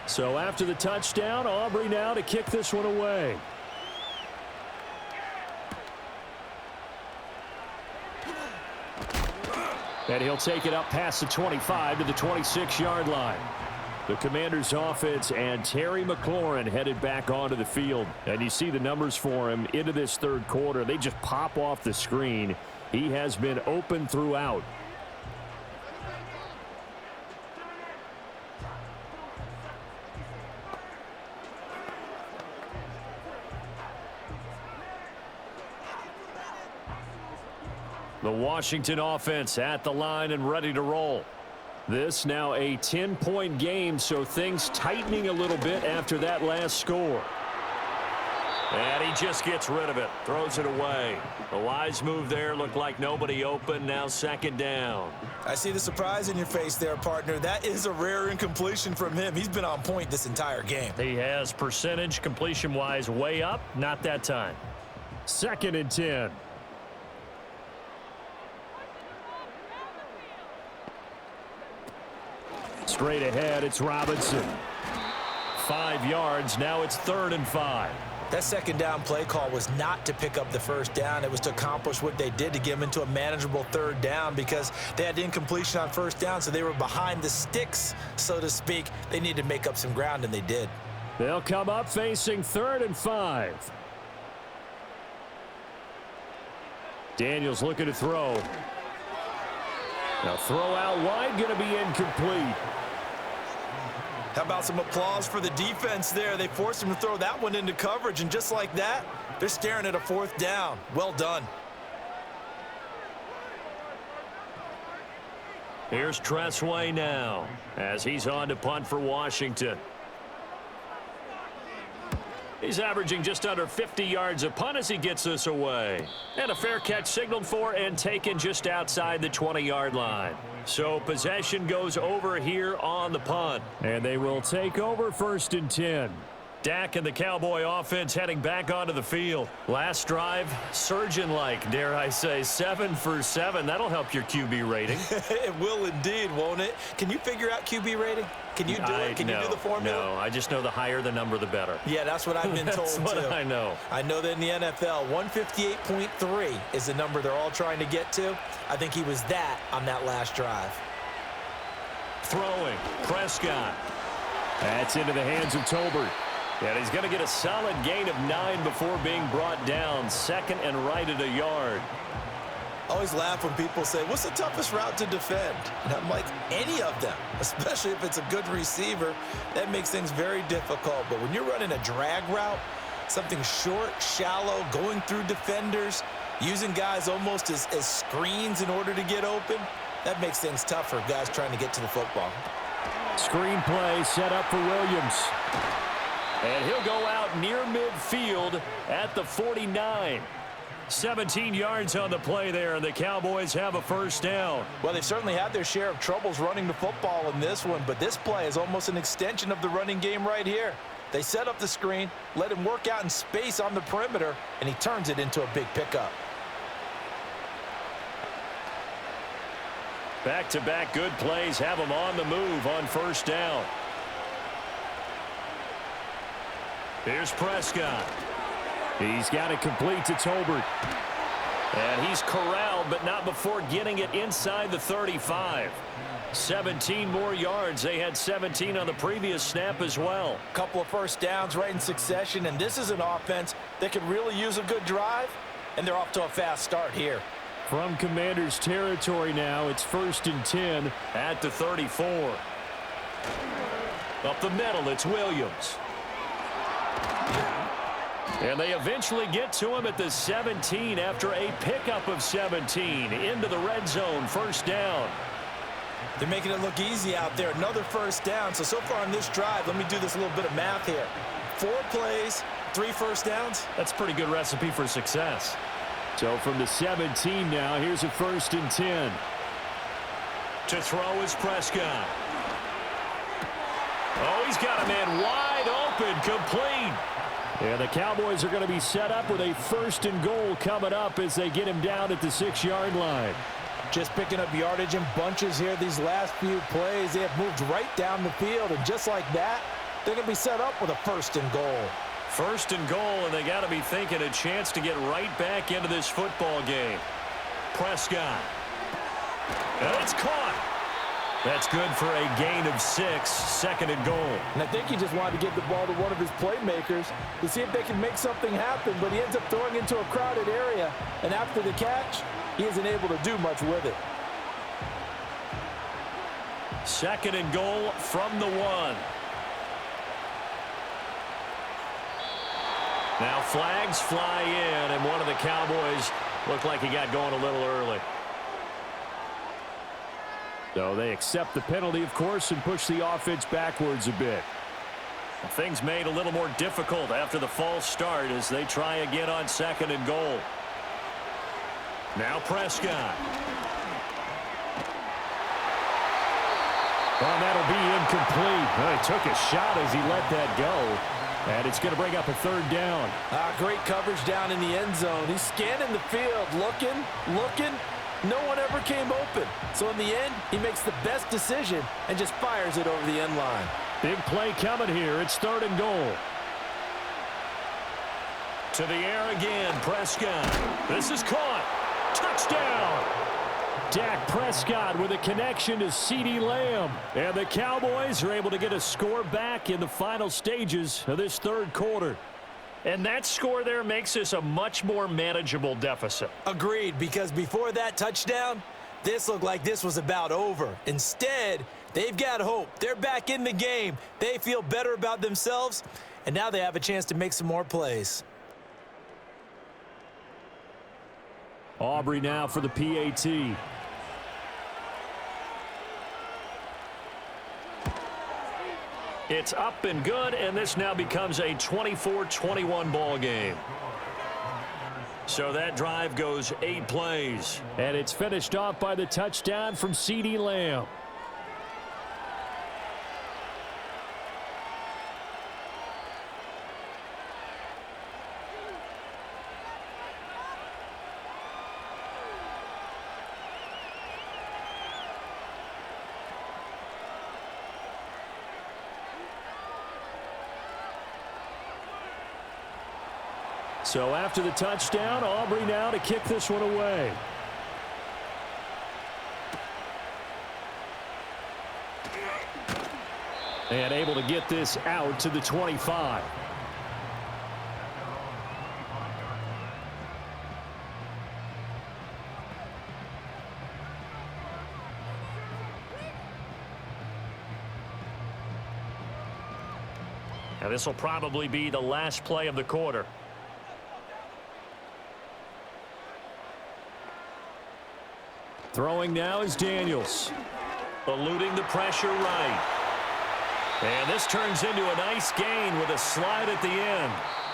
So after the touchdown, Aubrey now to kick this one away. And he'll take it up past the 25 to the 26-yard line. The Commanders' offense and Terry McLaurin headed back onto the field. And you see the numbers for him into this third quarter. They just pop off the screen. He has been open throughout. The Washington offense at the line and ready to roll. This now a 10-point game, so things tightening a little bit after that last score. And he just gets rid of it, throws it away. A wise move there, looked like nobody open, now second down. I see the surprise in your face there, partner. That is a rare incompletion from him. He's been on point this entire game. He has percentage completion-wise way up, not that time. 2nd and 10. Straight ahead, it's Robinson. 5 yards, now it's 3rd and 5. That second down play call was not to pick up the first down. It was to accomplish what they did to get them into a manageable 3rd down because they had incompletion on 1st down, so they were behind the sticks, so to speak. They needed to make up some ground, and they did. They'll come up facing 3rd and 5. Daniels looking to throw. Now throw out wide, going to be incomplete. How about some applause for the defense there? They forced him to throw that one into coverage, and just like that, they're staring at a 4th down. Well done. Here's Tressway now as he's on to punt for Washington. He's averaging just under 50 yards a punt as he gets this away. And a fair catch signaled for and taken just outside the 20-yard line. So possession goes over here on the punt. And they will take over 1st and 10. Dak and the Cowboy offense heading back onto the field. Last drive, surgeon-like, dare I say, 7 for 7. That'll help your QB rating. It will indeed, won't it? Can you figure out QB rating? Can you do it? Can you do the formula? No, I just know the higher the number, the better. Yeah, that's what I've been told, That's what too. I know. I know that in the NFL, 158.3 is the number they're all trying to get to. I think he was that on that last drive. Throwing, Prescott. That's into the hands of Tolbert. And he's going to get a solid gain of 9 before being brought down. 2nd and right at a yard. I always laugh when people say, what's the toughest route to defend? And I'm like, any of them, especially if it's a good receiver. That makes things very difficult. But when you're running a drag route, something short, shallow, going through defenders, using guys almost as screens in order to get open, that makes things tough for guys trying to get to the football. Screen play set up for Williams. And he'll go out near midfield at the 49. 17 yards on the play there, and the Cowboys have a first down. Well, they've certainly had their share of troubles running the football in this one, but this play is almost an extension of the running game right here. They set up the screen, let him work out in space on the perimeter, and he turns it into a big pickup. Back-to-back good plays have him on the move on first down. Here's Prescott. He's got it complete to Tolbert. And he's corralled, but not before getting it inside the 35. 17 more yards. They had 17 on the previous snap as well. Couple of first downs right in succession, and this is an offense that could really use a good drive, and they're off to a fast start here. From Commander's territory now, it's 1st and 10 at the 34. Up the middle, it's Williams. And they eventually get to him at the 17 after a pickup of 17 into the red zone, first down. They're making it look easy out there. Another first down. So far on this drive, let me do this little bit of math here. 4 plays, 3 first downs. That's a pretty good recipe for success. So from the 17 now, here's a 1st and 10. To throw is Prescott. Oh, he's got a man wide open, complete. And the Cowboys are going to be set up with a 1st and goal coming up as they get him down at the 6-yard line. Just picking up yardage in bunches here these last few plays. They have moved right down the field, and just like that, they're going to be set up with a 1st and goal. 1st and goal, and they got to be thinking a chance to get right back into this football game. Prescott. And it's caught. That's good for a gain of 6, 2nd and goal. And I think he just wanted to give the ball to one of his playmakers to see if they can make something happen, but he ends up throwing into a crowded area, and after the catch, he isn't able to do much with it. 2nd and goal from the 1. Now flags fly in, and one of the Cowboys looked like he got going a little early. So they accept the penalty, of course, and push the offense backwards a bit. Things made a little more difficult after the false start as they try again on 2nd and goal. Now Prescott. Well, that'll be incomplete. Well, he took a shot as he let that go. And it's going to bring up a 3rd down. Great coverage down in the end zone. He's scanning the field, looking. No one ever came open. So in the end, he makes the best decision and just fires it over the end line. Big play coming here. It's 3rd and goal. To the air again, Prescott. This is caught. Touchdown. Dak Prescott with a connection to CeeDee Lamb. And the Cowboys are able to get a score back in the final stages of this 3rd quarter. And that score there makes this a much more manageable deficit. Agreed, because before that touchdown, this looked like this was about over. Instead, they've got hope. They're back in the game. They feel better about themselves, and now they have a chance to make some more plays. Aubrey now for the PAT. It's up and good, and this now becomes a 24-21 ball game. So that drive goes 8 plays. And it's finished off by the touchdown from CeeDee Lamb. So after the touchdown, Aubrey now to kick this one away. And able to get this out to the 25. Now this will probably be the last play of the quarter. Throwing now is Daniels. Eluding the pressure right. And this turns into a nice gain with a slide at the end.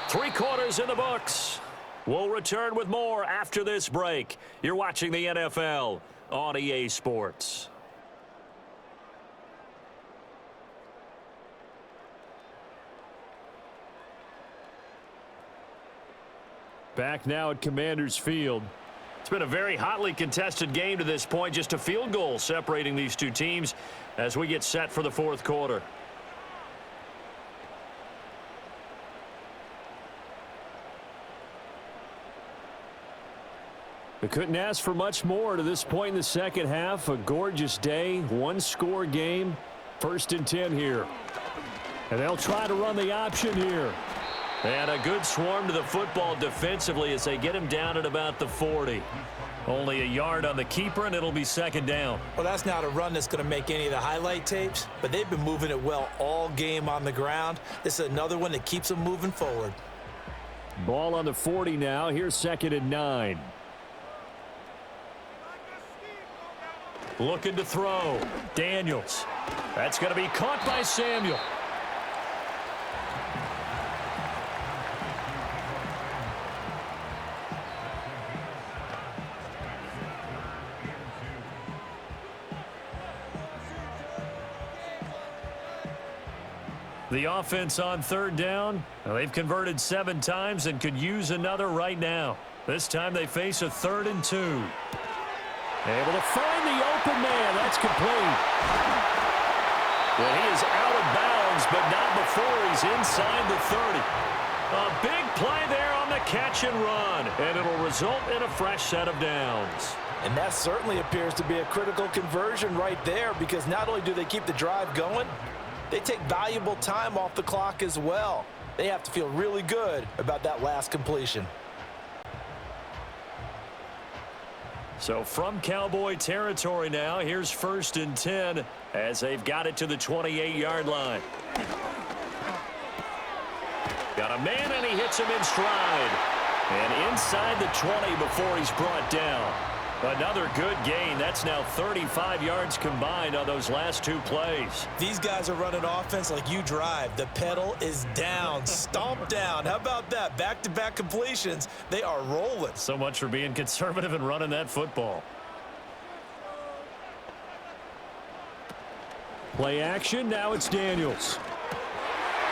3 quarters in the books. We'll return with more after this break. You're watching the NFL on EA Sports. Back now at Commanders Field. It's been a very hotly contested game to this point. Just a field goal separating these two teams as we get set for the fourth quarter. We couldn't ask for much more to this point in the second half. A gorgeous day, one-score game. 1st and 10 here. And they'll try to run the option here. And a good swarm to the football defensively as they get him down at about the 40. Only a yard on the keeper, and it'll be 2nd down. Well, that's not a run that's going to make any of the highlight tapes, but they've been moving it well all game on the ground. This is another one that keeps them moving forward. Ball on the 40 now. Here's 2nd and 9. Looking to throw. Daniels. That's going to be caught by Samuel. The offense on 3rd down. Well, they've converted 7 times and could use another right now. This time they face a 3rd and 2. Able to find the open man. That's complete. Well, he is out of bounds, but not before he's inside the 30. A big play there on the catch and run, and it'll result in a fresh set of downs. And that certainly appears to be a critical conversion right there, because not only do they keep the drive going, they take valuable time off the clock as well. They have to feel really good about that last completion. So from Cowboy territory now, here's 1st and 10 as they've got it to the 28-yard line. Got a man, and he hits him in stride. And inside the 20 before he's brought down. Another good gain. That's now 35 yards combined on those last 2 plays. These guys are running offense like you drive. The pedal is down, stomp down. How about that? Back-to-back completions. They are rolling. So much for being conservative and running that football. Play action. Now it's Daniels.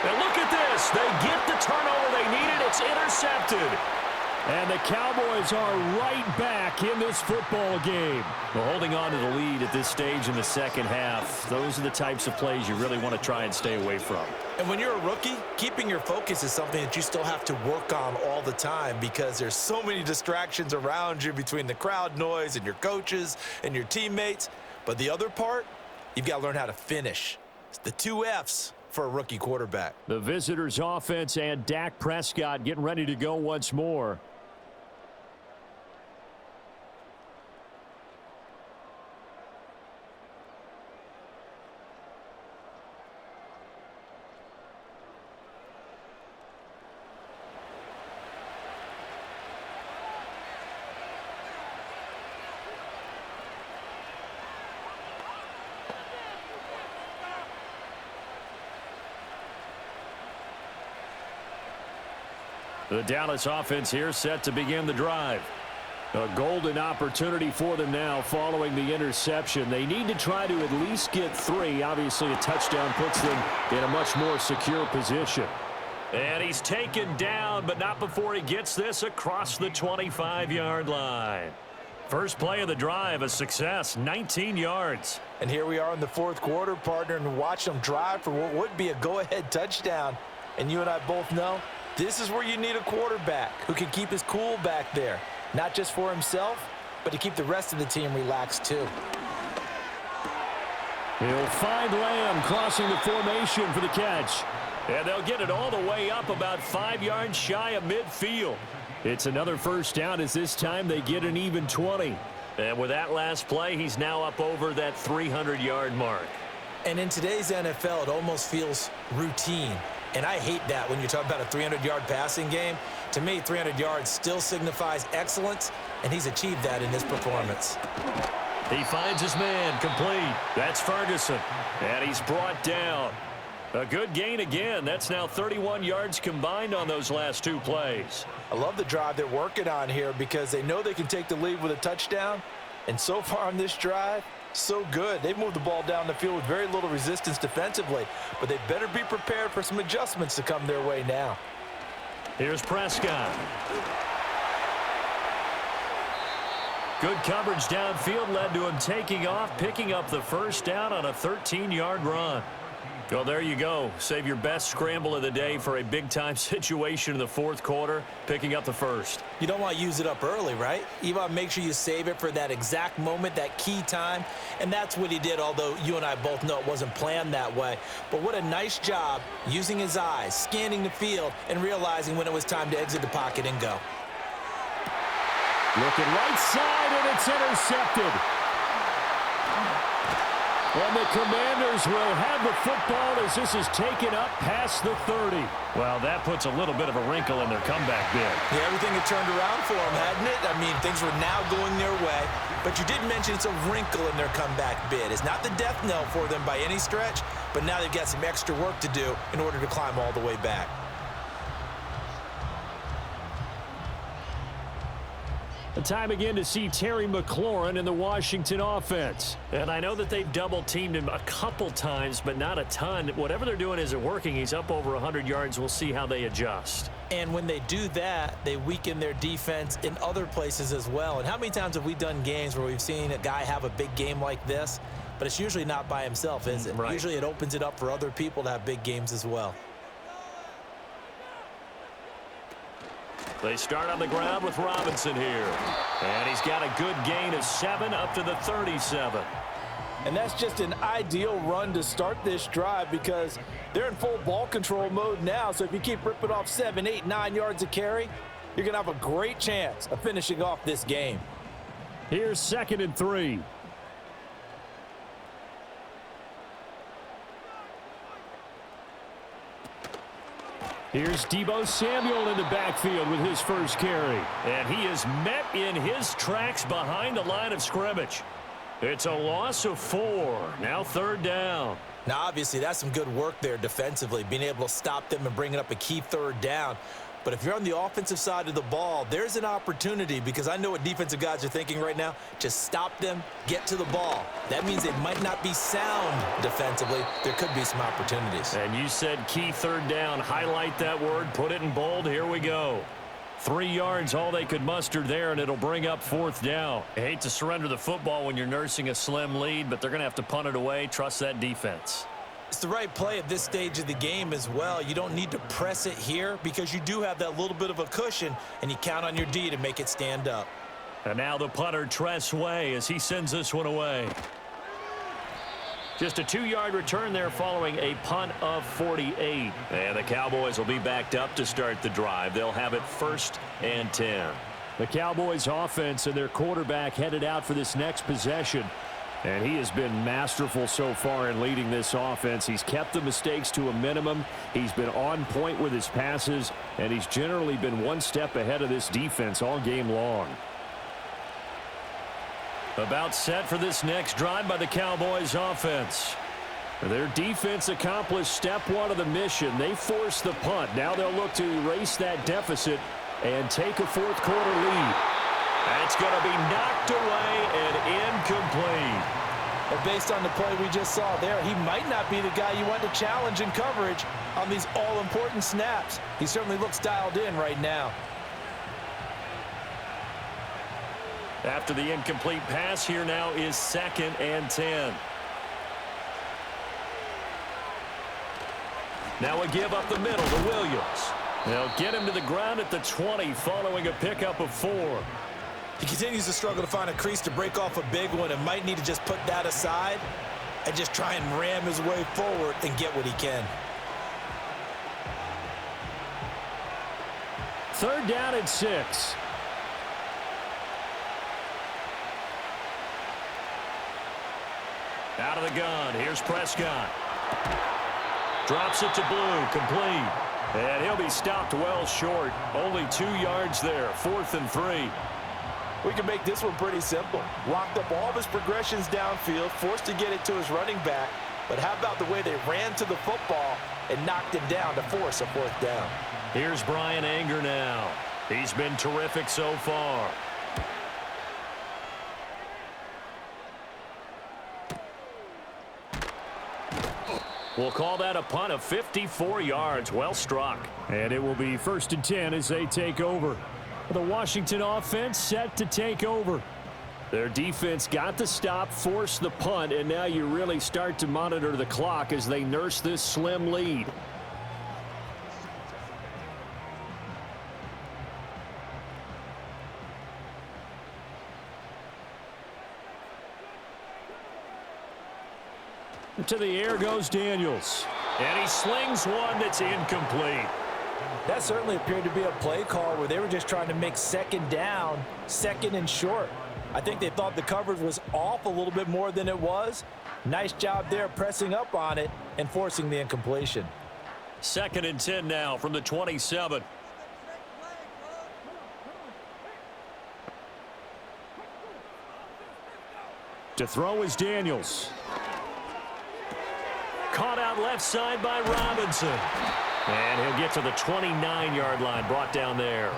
And look at this. They get the turnover they needed. It's intercepted. And the Cowboys are right back in this football game. Well, holding on to the lead at this stage in the second half, those are the types of plays you really want to try and stay away from. And when you're a rookie, keeping your focus is something that you still have to work on all the time, because there's so many distractions around you between the crowd noise and your coaches and your teammates. But the other part, you've got to learn how to finish. It's the 2 F's for a rookie quarterback. The visitors' offense and Dak Prescott getting ready to go once more. The Dallas offense here set to begin the drive. A golden opportunity for them now following the interception. They need to try to at least get 3. Obviously, a touchdown puts them in a much more secure position. And he's taken down, but not before he gets this across the 25-yard line. First play of the drive, a success, 19 yards. And here we are in the 4th quarter, partner, and watch them drive for what would be a go-ahead touchdown. And you and I both know this is where you need a quarterback who can keep his cool back there. Not just for himself, but to keep the rest of the team relaxed too. He'll find Lamb crossing the formation for the catch. And they'll get it all the way up about 5 yards shy of midfield. It's another first down as this time they get an even 20. And with that last play, he's now up over that 300-yard mark. And in today's NFL, it almost feels routine. And I hate that when you talk about a 300-yard passing game. To me, 300 yards still signifies excellence, and he's achieved that in this performance. He finds his man complete. That's Ferguson. And he's brought down. A good gain again. That's now 31 yards combined on those last 2 plays. I love the drive they're working on here because they know they can take the lead with a touchdown. And so far on this drive, so good. They've moved the ball down the field with very little resistance defensively, but they better be prepared for some adjustments to come their way now. Here's Prescott. Good coverage downfield led to him taking off, picking up the first down on a 13-yard run. Well, there you go. Save your best scramble of the day for a big-time situation in the fourth quarter, picking up the first. You don't want to use it up early, right? You want to make sure you save it for that exact moment, that key time, and that's what he did, although you and I both know it wasn't planned that way. But what a nice job using his eyes, scanning the field, and realizing when it was time to exit the pocket and go. Looking right side, and it's intercepted. And the Commanders will have the football as this is taken up past the 30. Well, that puts a little bit of a wrinkle in their comeback bid. Yeah, everything had turned around for them, hadn't it? I mean, things were now going their way. But you did mention it's a wrinkle in their comeback bid. It's not the death knell for them by any stretch, but now they've got some extra work to do in order to climb all the way back. The time again to see Terry McLaurin in the Washington offense. And I know that they've double-teamed him a couple times, but not a ton. Whatever they're doing isn't working. He's up over 100 yards. We'll see how they adjust. And when they do that, they weaken their defense in other places as well. And how many times have we done games where we've seen a guy have a big game like this, but it's usually not by himself, is it? Right. Usually it opens it up for other people to have big games as well. They start on the ground with Robinson here. And he's got a good gain of 7 up to the 37. And that's just an ideal run to start this drive because they're in full ball control mode now. So if you keep ripping off 7, 8, 9 yards of carry, you're going to have a great chance of finishing off this game. Here's 2nd and 3. Here's Deebo Samuel in the backfield with his first carry. And he is met in his tracks behind the line of scrimmage. It's a loss of 4. Now 3rd down. Now, obviously, that's some good work there defensively, being able to stop them and bringing up a key 3rd down. But if you're on the offensive side of the ball, there's an opportunity because I know what defensive guys are thinking right now. Just stop them, get to the ball. That means they might not be sound defensively. There could be some opportunities. And you said key 3rd down. Highlight that word. Put it in bold. Here we go. 3 yards, all they could muster there, and it'll bring up 4th down. I hate to surrender the football when you're nursing a slim lead, but they're going to have to punt it away. Trust that defense. It's the right play at this stage of the game as well. You don't need to press it here because you do have that little bit of a cushion, and you count on your D to make it stand up. And now the punter, Tress Way, as he sends this one away. Just a 2-yard return there following a punt of 48. And the Cowboys will be backed up to start the drive. They'll have it 1st and 10. The Cowboys offense and their quarterback headed out for this next possession. And he has been masterful so far in leading this offense. He's kept the mistakes to a minimum. He's been on point with his passes, and he's generally been one step ahead of this defense all game long. About set for this next drive by the Cowboys offense. Their defense accomplished step 1 of the mission. They forced the punt. Now they'll look to erase that deficit and take a fourth quarter lead. That's going to be knocked away and incomplete. But based on the play we just saw there, he might not be the guy you want to challenge in coverage on these all-important snaps. He certainly looks dialed in right now. After the incomplete pass, here now is 2nd and 10. Now a give up the middle to Williams. They'll get him to the ground at the 20 following a pickup of 4. He continues to struggle to find a crease to break off a big one and might need to just put that aside and just try and ram his way forward and get what he can. 3rd down and 6. Out of the gun, here's Prescott. Drops it to Blue, complete. And he'll be stopped well short. Only 2 yards there, 4th and 3. We can make this one pretty simple. Locked up all of his progressions downfield, forced to get it to his running back, but how about the way they ran to the football and knocked him down to force a 4th down? Here's Brian Anger now. He's been terrific so far. We'll call that a punt of 54 yards. Well struck. And it will be 1st and 10 as they take over. The Washington offense set to take over. Their defense got the stop, forced the punt, and now you really start to monitor the clock as they nurse this slim lead. To the air goes Daniels. And he slings one that's incomplete. That certainly appeared to be a play call where they were just trying to make 2nd down, 2nd and short. I think they thought the coverage was off a little bit more than it was. Nice job there pressing up on it and forcing the incompletion. 2nd and 10 now from the 27. To throw is Daniels. Caught out left side by Robinson. And he'll get to the 29-yard line, brought down there.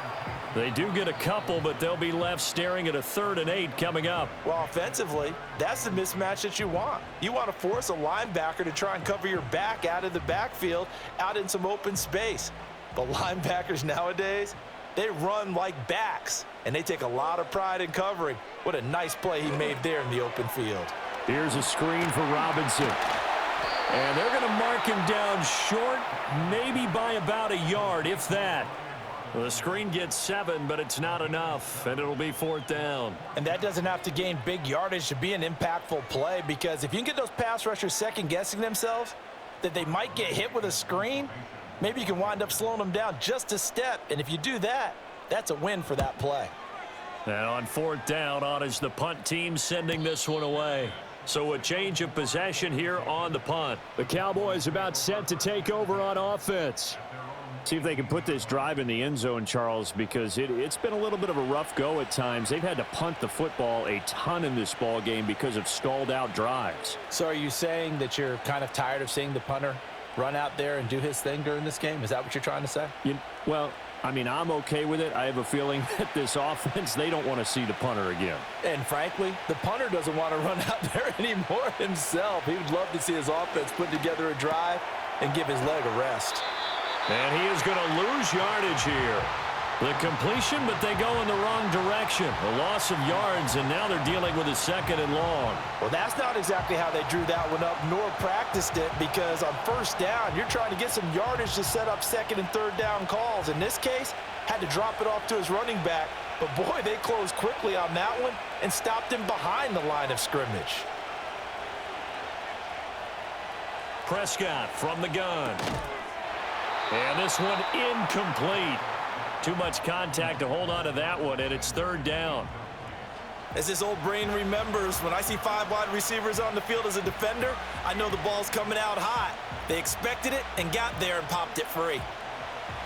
They do get a couple, but they'll be left staring at a 3rd and 8 coming up. Well, offensively, that's the mismatch that you want. You want to force a linebacker to try and cover your back out of the backfield, out in some open space. The linebackers nowadays, they run like backs, and they take a lot of pride in covering. What a nice play he made there in the open field. Here's a screen for Robinson. And they're going to mark him down short, maybe by about a yard, if that. The screen gets 7, but it's not enough, and it'll be 4th down. And that doesn't have to gain big yardage to be an impactful play, because if you can get those pass rushers second-guessing themselves, that they might get hit with a screen, maybe you can wind up slowing them down just a step. And if you do that, that's a win for that play. And on 4th down, on is the punt team sending this one away. So a change of possession here on the punt. The Cowboys about set to take over on offense. See if they can put this drive in the end zone, Charles, because it's been a little bit of a rough go at times. They've had to punt the football a ton in this ball game because of stalled out drives. So are you saying that you're kind of tired of seeing the punter run out there and do his thing during this game? Is that what you're trying to say? Well, I mean, I'm okay with it. I have a feeling that this offense, they don't want to see the punter again. And frankly, the punter doesn't want to run out there anymore himself. He would love to see his offense put together a drive and give his leg a rest. And he is going to lose yardage here. The completion, but they go in the wrong direction. A loss of yards, and now they're dealing with a 2nd and long. Well, that's not exactly how they drew that one up, nor practiced it, because on 1st down, you're trying to get some yardage to set up 2nd and 3rd down calls. In this case, had to drop it off to his running back, but boy, they closed quickly on that one and stopped him behind the line of scrimmage. Prescott from the gun. And this one incomplete. Too much contact to hold on to that one, and it's 3rd down. As this old brain remembers, when I see 5 wide receivers on the field as a defender, I know the ball's coming out hot. They expected it and got there and popped it free.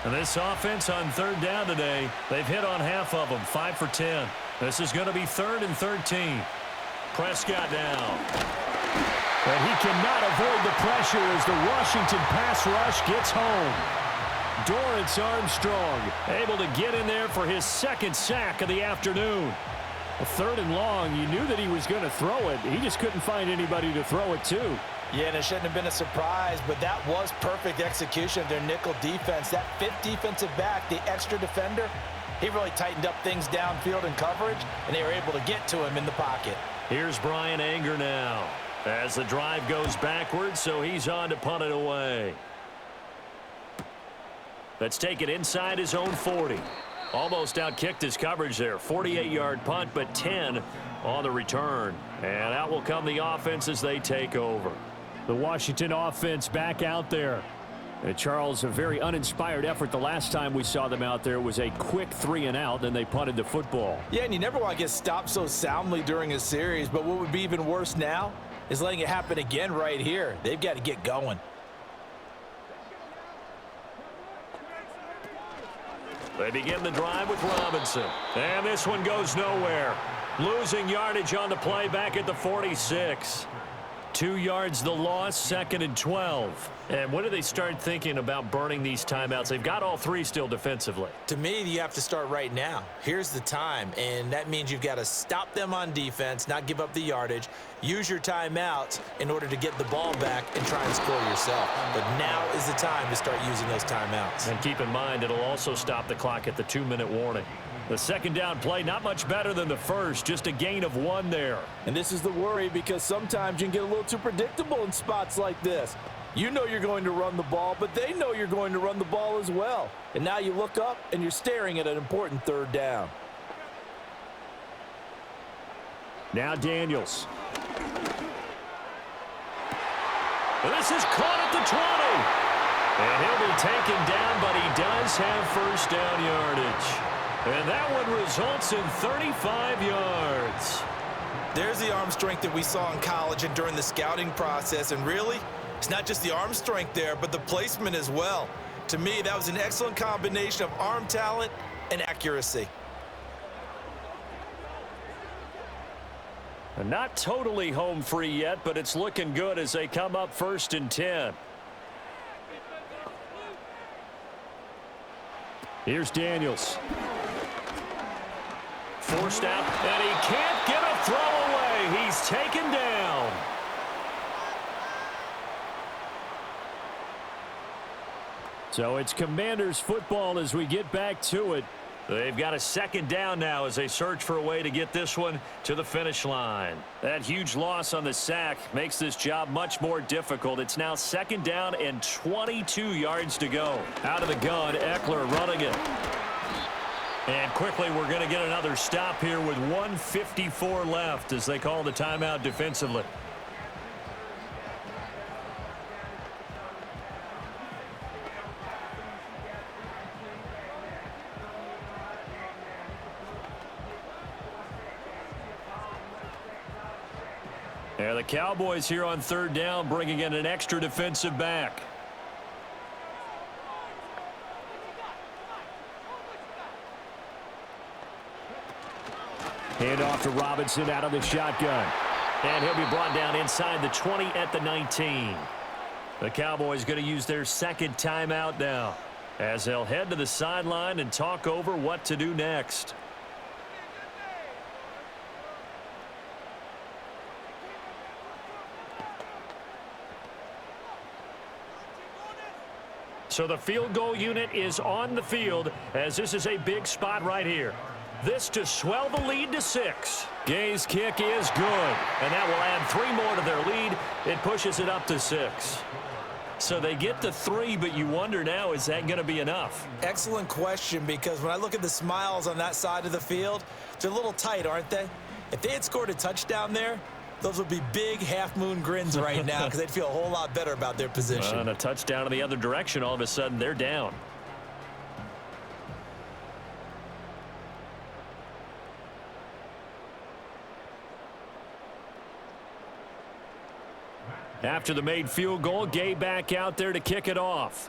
And this offense on 3rd down today, they've hit on half of them, 5 for 10. This is going to be 3rd and 13. Prescott now. But he cannot avoid the pressure as the Washington pass rush gets home. Dorrance Armstrong able to get in there for his 2nd sack of the afternoon. A 3rd and long, you knew that he was going to throw it. He just couldn't find anybody to throw it to. Yeah, and it shouldn't have been a surprise, but that was perfect execution of their nickel defense. That 5th defensive back, the extra defender, he really tightened up things downfield in coverage, and they were able to get to him in the pocket. Here's Brian Anger now as the drive goes backwards, so he's on to punt it away. Let's take it inside his own 40. Almost outkicked his coverage there. 48-yard punt, but 10 on the return. And out will come the offense as they take over. The Washington offense back out there. Charles, a very uninspired effort. The last time we saw them out there was a quick 3 and out, then they punted the football. Yeah, and you never want to get stopped so soundly during a series, but what would be even worse now is letting it happen again right here. They've got to get going. They begin the drive with Robinson. And this one goes nowhere. Losing yardage on the play back at the 46. 2 yards the loss, 2nd and 12. And when do they start thinking about burning these timeouts? They've got all 3 still defensively. To me, you have to start right now. Here's the time, and that means you've got to stop them on defense, not give up the yardage, use your timeouts in order to get the ball back and try and score yourself. But now is the time to start using those timeouts. And keep in mind, it'll also stop the clock at the 2-minute warning. The 2nd down play, not much better than the first, just a gain of 1 there. And this is the worry, because sometimes you can get a little too predictable in spots like this. You know you're going to run the ball, but they know you're going to run the ball as well. And now you look up and you're staring at an important 3rd down. Now Daniels. This is caught at the 20. And he'll be taken down, but he does have first down yardage. And that one results in 35 yards. There's the arm strength that we saw in college and during the scouting process. And really, it's not just the arm strength there, but the placement as well. To me, that was an excellent combination of arm talent and accuracy. And not totally home free yet, but it's looking good as they come up 1st and 10. Here's Daniels. Forced out, and he can't get a throw away. He's taken down. So it's Commanders football as we get back to it. They've got a 2nd down now as they search for a way to get this one to the finish line. That huge loss on the sack makes this job much more difficult. It's now 2nd down and 22 yards to go. Out of the gun, Eckler running it. And quickly, we're going to get another stop here with 1:54 left as they call the timeout defensively. And the Cowboys here on 3rd down, bringing in an extra defensive back. Hand off to Robinson out of the shotgun. And he'll be brought down inside the 20 at the 19. The Cowboys going to use their 2nd timeout now as they'll head to the sideline and talk over what to do next. So the field goal unit is on the field as this is a big spot right here. This to swell the lead to 6. Gay's kick is good, and that will add 3 more to their lead. It pushes it up to 6. So they get to 3, but you wonder now, is that going to be enough? Excellent question, because when I look at the smiles on that side of the field, they're a little tight, aren't they? If they had scored a touchdown there, those would be big half-moon grins right now because they'd feel a whole lot better about their position. And a touchdown in the other direction, all of a sudden they're down. After the made field goal, Gay back out there to kick it off.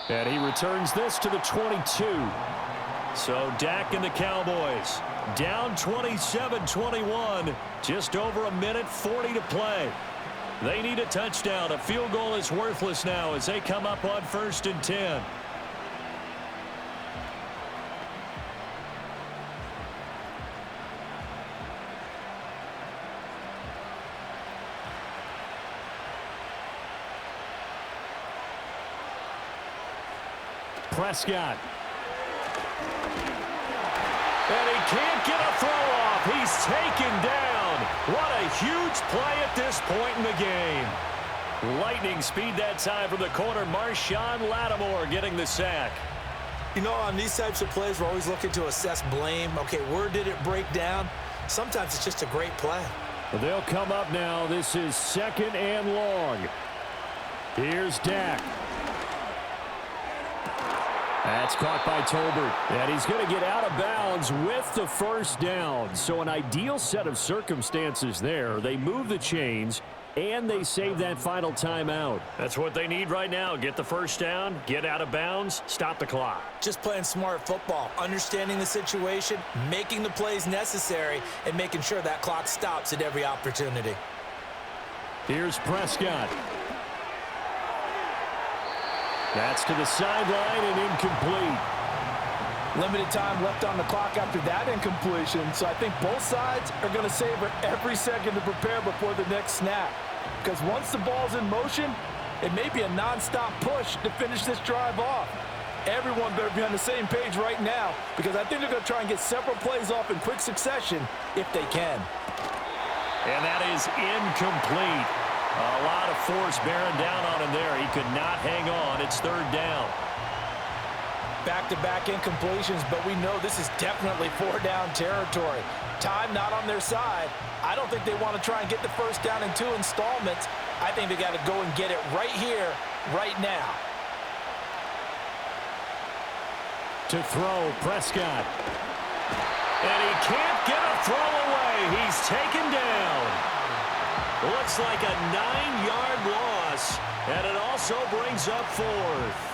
And he returns this to the 22. So Dak and the Cowboys down 27-21. Just over a minute 40 to play. They need a touchdown. A field goal is worthless now as they come up on 1st and 10. Prescott. And he can't get a throw off. He's taken down. What a huge play at this point in the game. Lightning speed that time from the corner. Marshawn Lattimore getting the sack. You know, on these types of plays, we're always looking to assess blame. Okay, where did it break down? Sometimes it's just a great play. Well, they'll come up now. This is 2nd and long. Here's Dak. That's caught by Tolbert, and he's going to get out of bounds with the first down. So an ideal set of circumstances there. They move the chains, and they save that final timeout. That's what they need right now. Get the first down, get out of bounds, stop the clock. Just playing smart football, understanding the situation, making the plays necessary, and making sure that clock stops at every opportunity. Here's Prescott. That's to the sideline and incomplete. Limited time left on the clock after that incompletion, so I think both sides are going to savor every second to prepare before the next snap. Because once the ball's in motion, it may be a nonstop push to finish this drive off. Everyone better be on the same page right now, because I think they're going to try and get several plays off in quick succession if they can. And that is incomplete. A lot of force bearing down on him there. He could not hang on. It's third down. Back-to-back incompletions, but we know this is definitely four-down territory. Time not on their side. I don't think they want to try and get the first down in 2 installments. I think they got to go and get it right here, right now. To throw, Prescott. And he can't get a throw away. He's taken down. Looks like a 9-yard loss, and it also brings up 4th.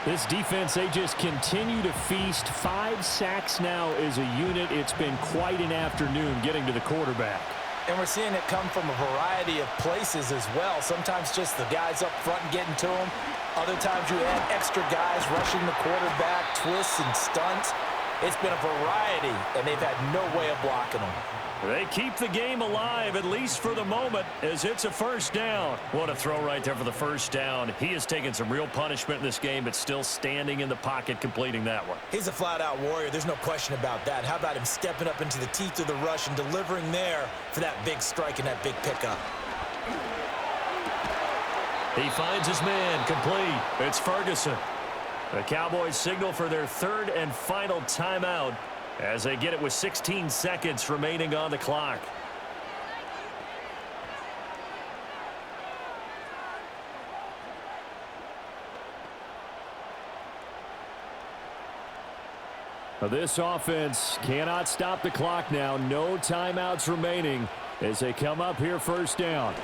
This defense, they just continue to feast. 5 sacks now as a unit. It's been quite an afternoon getting to the quarterback. And we're seeing it come from a variety of places as well. Sometimes just the guys up front getting to him. Other times you add extra guys rushing the quarterback, twists and stunts. It's been a variety, and they've had no way of blocking them. They keep the game alive, at least for the moment, as it's a first down. What a throw right there for the first down. He has taken some real punishment in this game, but still standing in the pocket, completing that one. He's a flat-out warrior. There's no question about that. How about him stepping up into the teeth of the rush and delivering there for that big strike and that big pickup? He finds his man, complete. It's Ferguson. The Cowboys signal for their 3rd and final timeout as they get it with 16 seconds remaining on the clock. This offense cannot stop the clock now. No timeouts remaining as they come up here first down.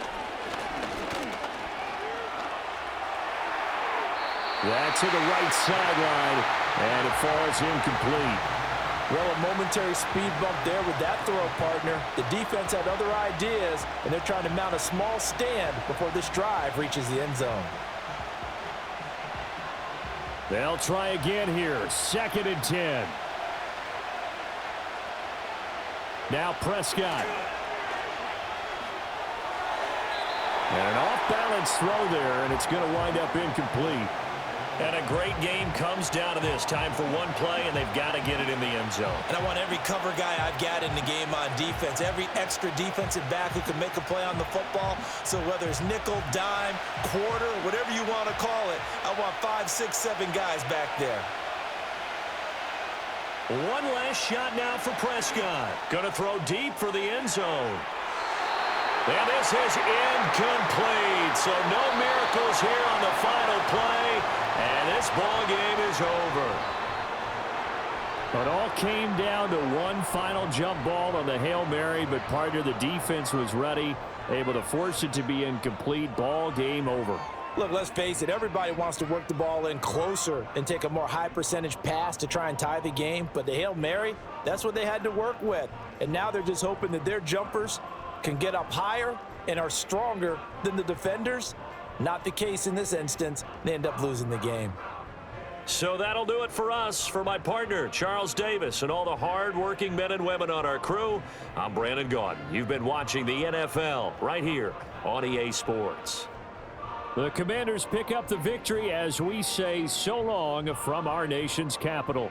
That's to the right sideline, and it falls incomplete. Well, a momentary speed bump there with that throw, partner. The defense had other ideas, and they're trying to mount a small stand before this drive reaches the end zone. They'll try again here. 2nd and 10. Now Prescott. And an off-balance throw there, and it's going to wind up incomplete. And a great game comes down to this. Time for one play, and they've got to get it in the end zone. And I want every cover guy I've got in the game on defense, every extra defensive back who can make a play on the football. So whether it's nickel, dime, quarter, whatever you want to call it, I want 5, 6, 7 guys back there. One last shot now for Prescott. Going to throw deep for the end zone. And this is incomplete. So no miracles here on the final play. And this ball game is over. It all came down to one final jump ball on the Hail Mary, but part of the defense was ready, able to force it to be incomplete. Ball game over. Look, let's face it, everybody wants to work the ball in closer and take a more high percentage pass to try and tie the game. But the Hail Mary, that's what they had to work with. And now they're just hoping that their jumpers can get up higher and are stronger than the defenders. Not the case in this instance. They end up losing the game. So that'll do it for us. For my partner, Charles Davis, and all the hard-working men and women on our crew, I'm Brandon Gaudin. You've been watching the NFL right here on EA Sports. The Commanders pick up the victory as we say so long from our nation's capital.